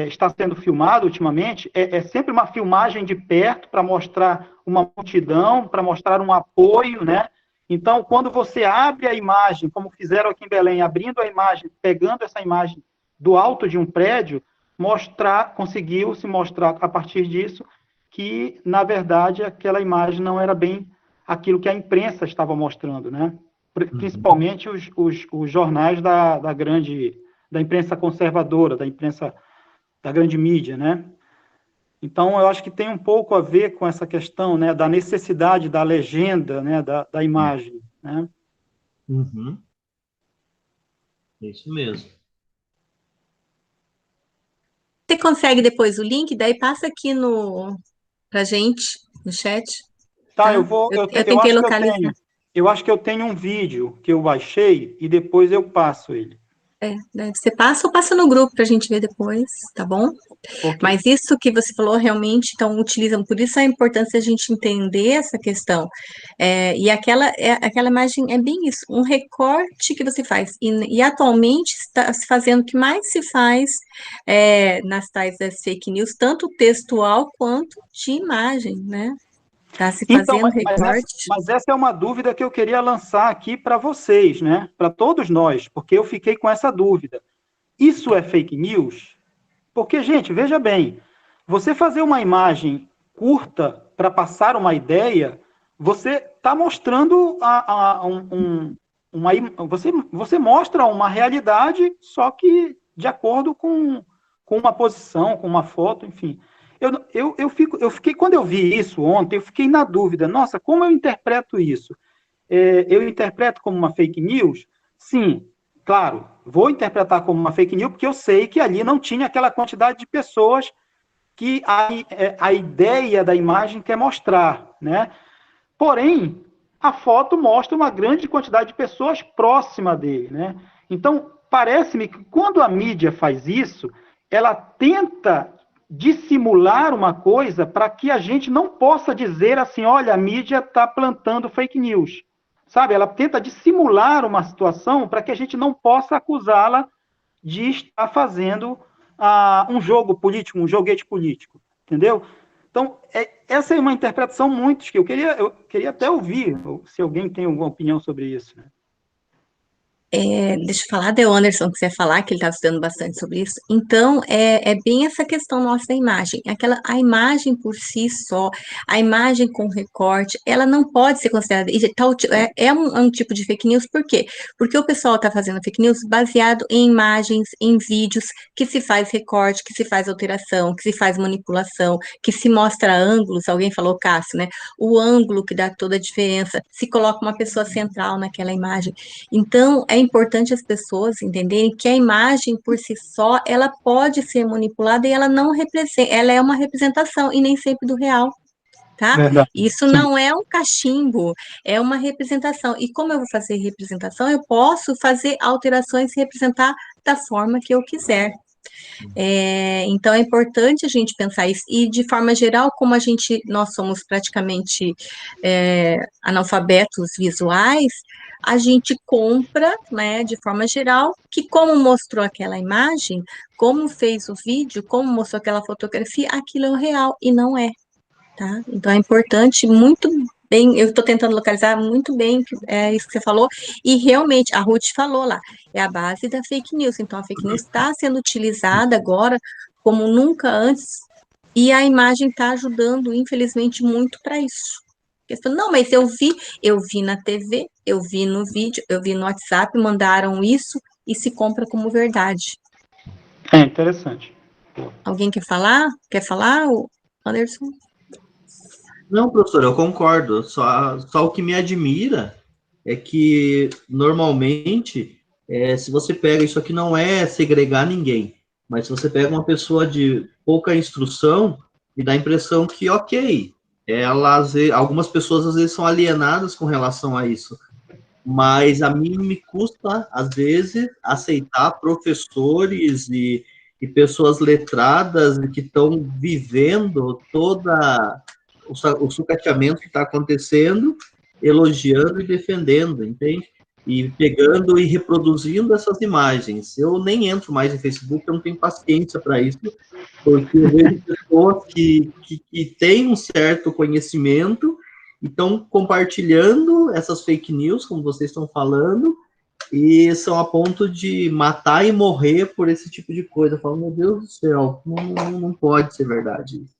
[SPEAKER 3] está sendo filmado ultimamente, é sempre uma filmagem de perto para mostrar uma multidão, para mostrar um apoio, né? Então, quando você abre a imagem, como fizeram aqui em Belém, abrindo a imagem, pegando essa imagem do alto de um prédio, conseguiu se mostrar a partir disso que, na verdade, aquela imagem não era bem aquilo que a imprensa estava mostrando, né? Principalmente os jornais da imprensa conservadora, da imprensa da grande mídia, né? Então, eu acho que tem um pouco a ver com essa questão, né, da necessidade da legenda, né, da imagem, né?
[SPEAKER 2] Uhum. Isso mesmo.
[SPEAKER 1] Você consegue depois o link? Daí passa aqui pra gente, no chat.
[SPEAKER 3] Tá,
[SPEAKER 1] Tá? Eu
[SPEAKER 3] eu
[SPEAKER 1] tentei
[SPEAKER 3] acho que
[SPEAKER 1] localizar.
[SPEAKER 3] eu acho que eu tenho um vídeo que eu baixei e depois eu passo ele.
[SPEAKER 1] Daí você passa ou passa no grupo pra gente ver depois, tá bom?
[SPEAKER 3] Ok.
[SPEAKER 1] Mas isso que você falou realmente, então, utilizam, por isso a importância de a gente entender essa questão. E aquela imagem é bem isso, um recorte que você faz. E atualmente está se fazendo o que mais se faz nas tais das fake news, tanto textual quanto de imagem, né? Está se
[SPEAKER 3] Então,
[SPEAKER 1] fazendo recorte.
[SPEAKER 3] mas essa é uma dúvida que eu queria lançar aqui para vocês, né? Para todos nós, porque eu fiquei com essa dúvida. Isso é fake news? Porque, gente, veja bem, você fazer uma imagem curta para passar uma ideia, você está mostrando você mostra uma realidade, só que de acordo com uma posição, com uma foto, enfim. Eu fiquei, quando eu vi isso ontem, eu fiquei na dúvida, nossa, como eu interpreto isso? Eu interpreto como uma fake news? Sim, claro, vou interpretar como uma fake news porque eu sei que ali não tinha aquela quantidade de pessoas que a ideia da imagem quer mostrar, né? Porém, a foto mostra uma grande quantidade de pessoas próxima dele, né? Então, parece-me que quando a mídia faz isso, ela tenta dissimular uma coisa para que a gente não possa dizer assim, olha, a mídia está plantando fake news. Sabe? Ela tenta dissimular uma situação para que a gente não possa acusá-la de estar fazendo um jogo político, um joguete político. Entendeu? Então, essa é uma interpretação muito que eu queria até ouvir, se alguém tem alguma opinião sobre isso. Né?
[SPEAKER 1] Deixa eu falar, o Anderson quiser falar, que ele está estudando bastante sobre isso. Então, é bem essa questão nossa da imagem. A imagem por si só, a imagem com recorte, ela não pode ser considerada. É um tipo de fake news, por quê? Porque o pessoal está fazendo fake news baseado em imagens, em vídeos, que se faz recorte, que se faz alteração, que se faz manipulação, que se mostra ângulos. Alguém falou, Cássio, né? O ângulo que dá toda a diferença, se coloca uma pessoa central naquela imagem. Então, é importante as pessoas entenderem que a imagem por si só, ela pode ser manipulada e ela não representa, ela é uma representação e nem sempre do real, tá?
[SPEAKER 3] Verdade.
[SPEAKER 1] Isso
[SPEAKER 3] Sim.
[SPEAKER 1] não é um cachimbo, é uma representação. E como eu vou fazer representação, eu posso fazer alterações e representar da forma que eu quiser. Então é importante a gente pensar isso, e de forma geral, como nós somos praticamente analfabetos visuais, a gente compra, né, de forma geral, que como mostrou aquela imagem, como fez o vídeo, como mostrou aquela fotografia, aquilo é o real, e não é, tá? Então é importante, muito bem, eu estou tentando localizar muito bem isso que você falou, e realmente, a Ruth falou lá, é a base da fake news. Então a fake news está sendo utilizada agora como nunca antes, e a imagem está ajudando, infelizmente, muito para isso. Questão, não, mas eu vi na TV, eu vi no vídeo, eu vi no WhatsApp, mandaram isso e se compra como verdade.
[SPEAKER 3] É interessante.
[SPEAKER 1] Alguém quer falar? Quer falar, Anderson?
[SPEAKER 2] Não, professor, eu concordo. Só o que me admira é que, normalmente, se você pega, isso aqui não é segregar ninguém, mas se você pega uma pessoa de pouca instrução, me dá a impressão que, ok, algumas pessoas às vezes são alienadas com relação a isso, mas a mim me custa, às vezes, aceitar professores e pessoas letradas que estão vivendo toda o sucateamento que está acontecendo, elogiando e defendendo, entende? E pegando e reproduzindo essas imagens. Eu nem entro mais em Facebook, eu não tenho paciência para isso, porque eu vejo pessoas que têm um certo conhecimento e estão compartilhando essas fake news, como vocês estão falando, e são a ponto de matar e morrer por esse tipo de coisa. Eu falo, meu Deus do céu, não pode ser verdade isso.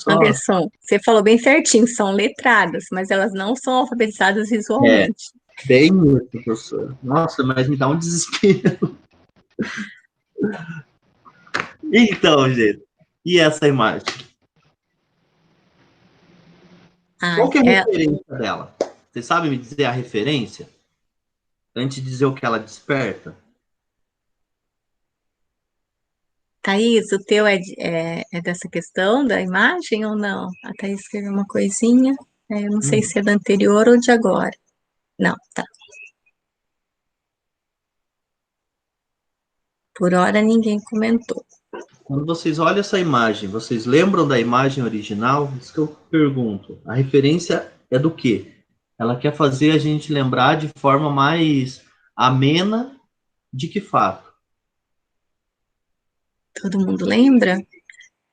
[SPEAKER 1] Anderson, você falou bem certinho, são letradas, mas elas não são alfabetizadas visualmente.
[SPEAKER 2] Bem isso, professor. Nossa, mas me dá um desespero. Então, gente, e essa imagem? Qual que é a referência dela? Você sabe me dizer a referência? Antes de dizer o que ela desperta?
[SPEAKER 1] Thaís, o teu é dessa questão da imagem ou não? A Thaís escreveu uma coisinha, eu não sei se é da anterior ou de agora. Não, tá. Por hora ninguém comentou.
[SPEAKER 2] Quando vocês olham essa imagem, vocês lembram da imagem original? Isso que eu pergunto. A referência é do quê? Ela quer fazer a gente lembrar de forma mais amena de que fato?
[SPEAKER 1] Todo mundo lembra?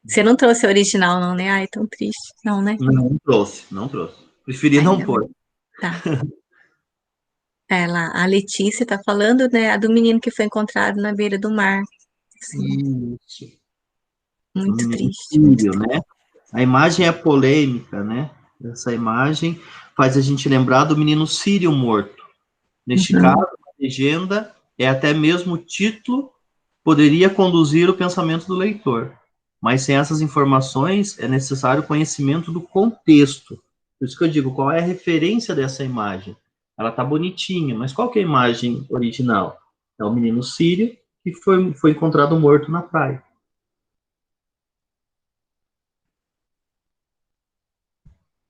[SPEAKER 1] Você não trouxe a original, não, né? Ai, tão triste. Não, né?
[SPEAKER 2] Não trouxe, não trouxe. Preferi não
[SPEAKER 1] Ainda bem.
[SPEAKER 2] pôr.
[SPEAKER 1] Tá. Ela, a Letícia tá falando, né? A do menino que foi encontrado na beira do mar. Sim,
[SPEAKER 2] Isso. O
[SPEAKER 1] muito
[SPEAKER 2] menino
[SPEAKER 1] triste, muito
[SPEAKER 2] sírio,
[SPEAKER 1] triste.
[SPEAKER 2] né? A imagem é polêmica, né? Essa imagem faz a gente lembrar do menino sírio morto. Neste caso,
[SPEAKER 1] Uhum.
[SPEAKER 2] a legenda é até mesmo o título, poderia conduzir o pensamento do leitor. Mas sem essas informações, é necessário conhecimento do contexto. Por isso que eu digo, qual é a referência dessa imagem? Ela tá bonitinha, mas qual que é a imagem original? É o menino sírio que foi encontrado morto na praia.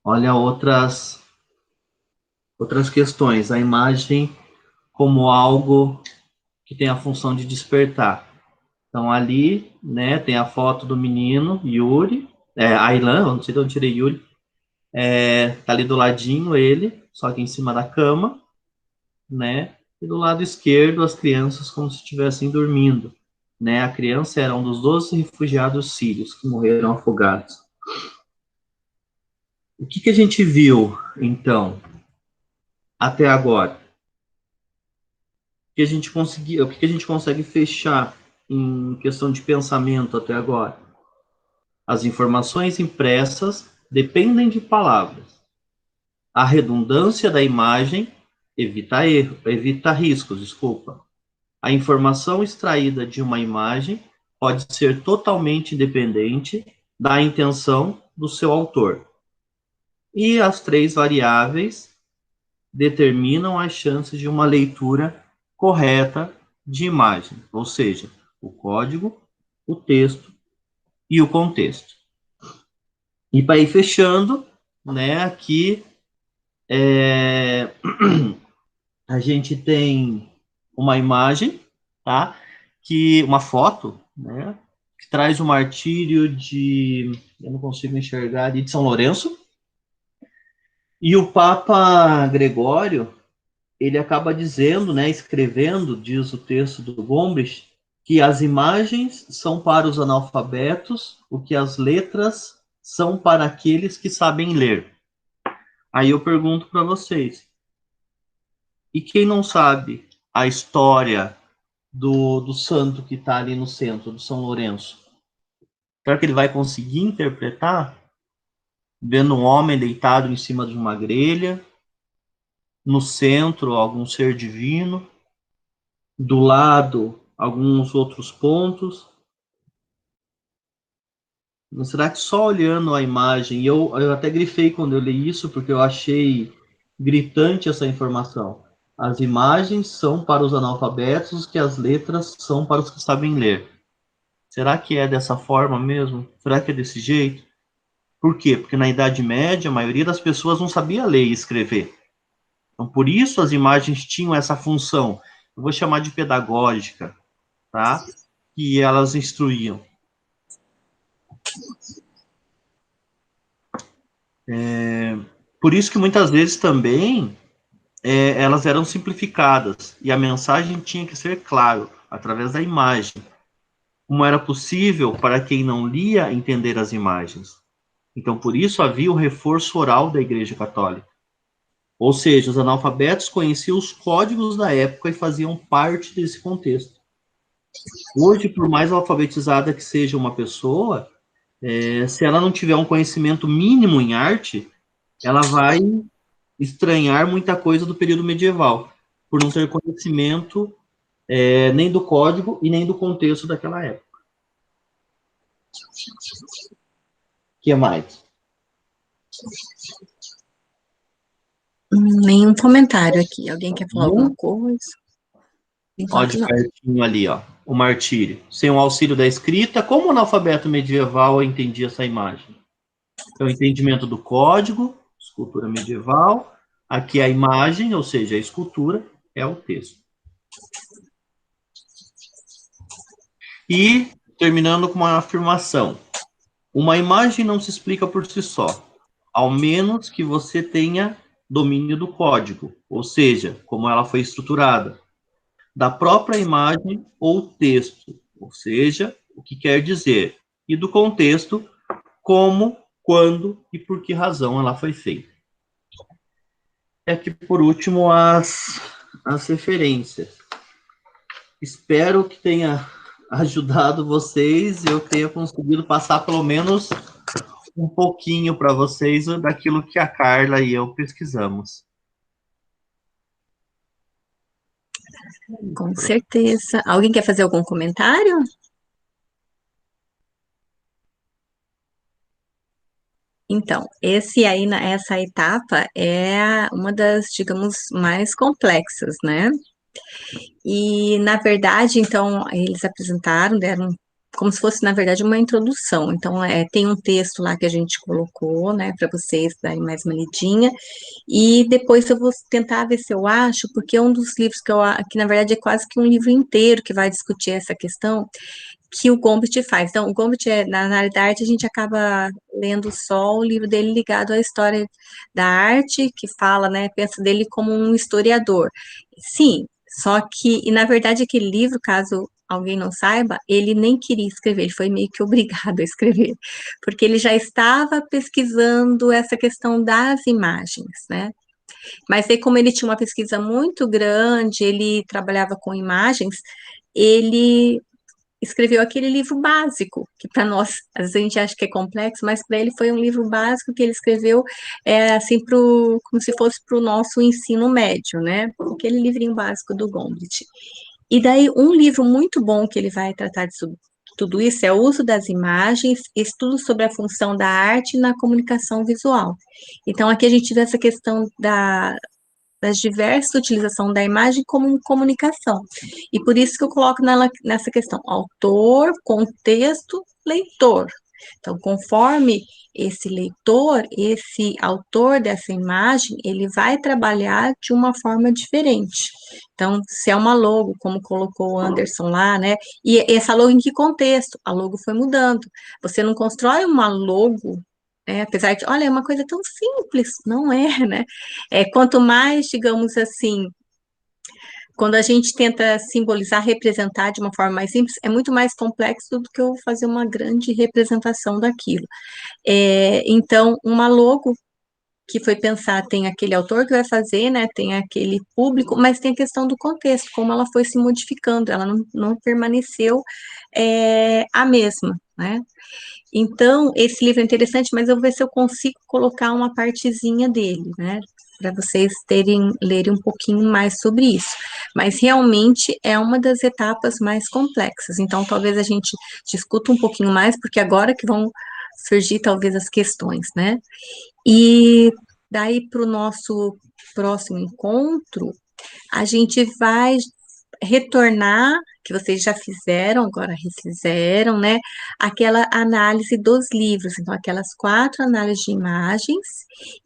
[SPEAKER 2] Olha outras questões. A imagem como algo que tem a função de despertar. Então, ali, né, tem a foto do menino, Yuri, Aylan, não sei de onde tirei Yuri, tá ali do ladinho ele, só que em cima da cama, né, e do lado esquerdo as crianças como se estivessem dormindo, né, a criança era um dos 12 refugiados sírios que morreram afogados. O que a gente viu, então, até agora? O que a gente consegue fechar em questão de pensamento até agora? As informações impressas dependem de palavras. A redundância da imagem evita riscos, desculpa. A informação extraída de uma imagem pode ser totalmente independente da intenção do seu autor. E as três variáveis determinam as chances de uma leitura correta de imagem, ou seja, o código, o texto e o contexto. E para ir fechando, né, aqui a gente tem uma imagem, tá? Uma foto, né? Que traz o martírio eu não consigo enxergar, de São Lourenço. E o Papa Gregório, ele acaba dizendo, né, escrevendo, diz o texto do Gombrich, que as imagens são para os analfabetos o que as letras são para aqueles que sabem ler. Aí eu pergunto para vocês, e quem não sabe a história do santo que está ali no centro, do São Lourenço? Será que ele vai conseguir interpretar vendo um homem deitado em cima de uma grelha, no centro algum ser divino, do lado alguns outros pontos? Não será que só olhando a imagem, eu até grifei quando eu li isso, porque eu achei gritante essa informação. As imagens são para os analfabetos, que as letras são para os que sabem ler. Será que é dessa forma mesmo? Será que é desse jeito? Por quê? Porque na Idade Média, a maioria das pessoas não sabia ler e escrever. Então, por isso as imagens tinham essa função, eu vou chamar de pedagógica, tá? Que elas instruíam. Por isso que muitas vezes também elas eram simplificadas e a mensagem tinha que ser claro, através da imagem. Como era possível para quem não lia entender as imagens. Então, por isso havia o reforço oral da Igreja Católica. Ou seja, os analfabetos conheciam os códigos da época e faziam parte desse contexto. Hoje, por mais alfabetizada que seja uma pessoa, se ela não tiver um conhecimento mínimo em arte, ela vai estranhar muita coisa do período medieval, por não ter conhecimento nem do código e nem do contexto daquela época. O que mais?
[SPEAKER 1] Nenhum comentário aqui. Alguém quer falar alguma coisa?
[SPEAKER 2] Ó,
[SPEAKER 1] Enquanto
[SPEAKER 2] de
[SPEAKER 1] não.
[SPEAKER 2] pertinho ali, ó, o martírio. Sem o auxílio da escrita, como o analfabeto medieval entendia essa imagem? Então, o entendimento do código, escultura medieval, aqui a imagem, ou seja, a escultura, é o texto. E, terminando com uma afirmação. Uma imagem não se explica por si só, ao menos que você tenha domínio do código, ou seja, como ela foi estruturada, da própria imagem ou texto, ou seja, o que quer dizer, e do contexto, como, quando e por que razão ela foi feita. E aqui, por último, as referências. Espero que tenha ajudado vocês e eu tenha conseguido passar pelo menos um pouquinho para vocês daquilo que a Carla e eu pesquisamos.
[SPEAKER 1] Com certeza. Alguém quer fazer algum comentário? Então, essa etapa é uma das, digamos, mais complexas, né? E, na verdade, então, eles apresentaram, deram como se fosse, na verdade, uma introdução. Então, tem um texto lá que a gente colocou, né, para vocês darem mais uma lidinha, e depois eu vou tentar ver se eu acho, porque é um dos livros que na verdade, é quase que um livro inteiro que vai discutir essa questão, que o Gombrich faz. Então, o Gombrich, na área da arte, a gente acaba lendo só o livro dele ligado à história da arte, que fala, né, pensa dele como um historiador. Sim, só que, e na verdade, aquele livro, caso alguém não saiba, ele nem queria escrever, ele foi meio que obrigado a escrever, porque ele já estava pesquisando essa questão das imagens, né? Mas aí, como ele tinha uma pesquisa muito grande, ele trabalhava com imagens, ele escreveu aquele livro básico, que para nós, às vezes a gente acha que é complexo, mas para ele foi um livro básico que ele escreveu, assim, como se fosse para o nosso ensino médio, né? Aquele livrinho básico do Gombrich. E daí, um livro muito bom que ele vai tratar de tudo isso é o uso das imagens, estudo sobre a função da arte na comunicação visual. Então, aqui a gente vê essa questão das diversas utilizações da imagem como comunicação. E por isso que eu coloco nessa questão, autor, contexto, leitor. Então, conforme esse leitor, esse autor dessa imagem, ele vai trabalhar de uma forma diferente. Então, se é uma logo, como colocou o Anderson lá, né? E essa logo em que contexto? A logo foi mudando. Você não constrói uma logo, apesar de, olha, é uma coisa tão simples, não é, né? Quanto mais, digamos assim, quando a gente tenta simbolizar, representar de uma forma mais simples, é muito mais complexo do que eu fazer uma grande representação daquilo. Então, uma logo que foi pensar, tem aquele autor que vai fazer, né, tem aquele público, mas tem a questão do contexto, como ela foi se modificando, ela não permaneceu a mesma, né? Então, esse livro é interessante, mas eu vou ver se eu consigo colocar uma partezinha dele, né? Para vocês lerem um pouquinho mais sobre isso. Mas realmente é uma das etapas mais complexas. Então, talvez a gente discuta um pouquinho mais, porque agora que vão surgir talvez as questões, né? E daí para o nosso próximo encontro, a gente vai retornar, que vocês já fizeram, agora refizeram, né? Aquela análise dos livros, então, aquelas 4 análises de imagens,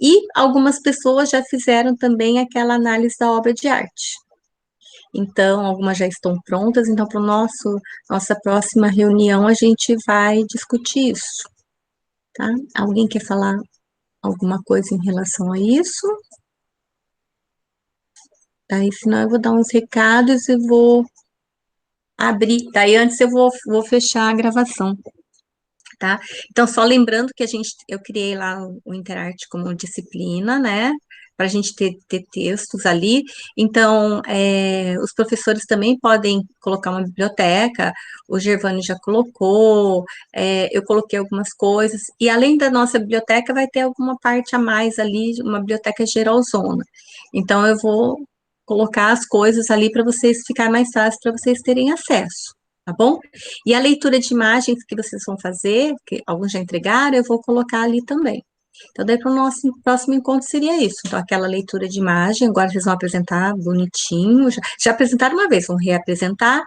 [SPEAKER 1] e algumas pessoas já fizeram também aquela análise da obra de arte. Então, algumas já estão prontas, então, para nossa próxima reunião, a gente vai discutir isso, tá? Alguém quer falar alguma coisa em relação a isso? Daí, senão eu vou dar uns recados e vou abrir. Daí, antes eu vou fechar a gravação, tá? Então, só lembrando que eu criei lá o Interarte como disciplina, né? Para a gente ter textos ali. Então, os professores também podem colocar uma biblioteca, o Gervânio já colocou, eu coloquei algumas coisas, e além da nossa biblioteca, vai ter alguma parte a mais ali, uma biblioteca geralzona. Então, eu vou colocar as coisas ali para vocês ficar mais fácil para vocês terem acesso, tá bom? E a leitura de imagens que vocês vão fazer, que alguns já entregaram, eu vou colocar ali também. Então, daí para o nosso próximo encontro seria isso. Então, aquela leitura de imagem, agora vocês vão apresentar bonitinho, já apresentaram uma vez, vão reapresentar,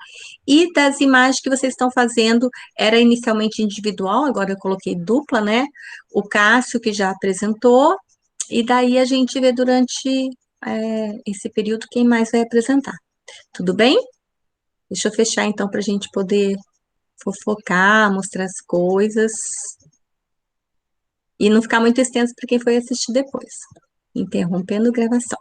[SPEAKER 1] e das imagens que vocês estão fazendo, era inicialmente individual, agora eu coloquei dupla, né? O Cássio, que já apresentou, e daí a gente vê durante esse período quem mais vai apresentar. Tudo bem? Deixa eu fechar então para a gente poder fofocar, mostrar as coisas e não ficar muito extenso para quem foi assistir depois. Interrompendo a gravação.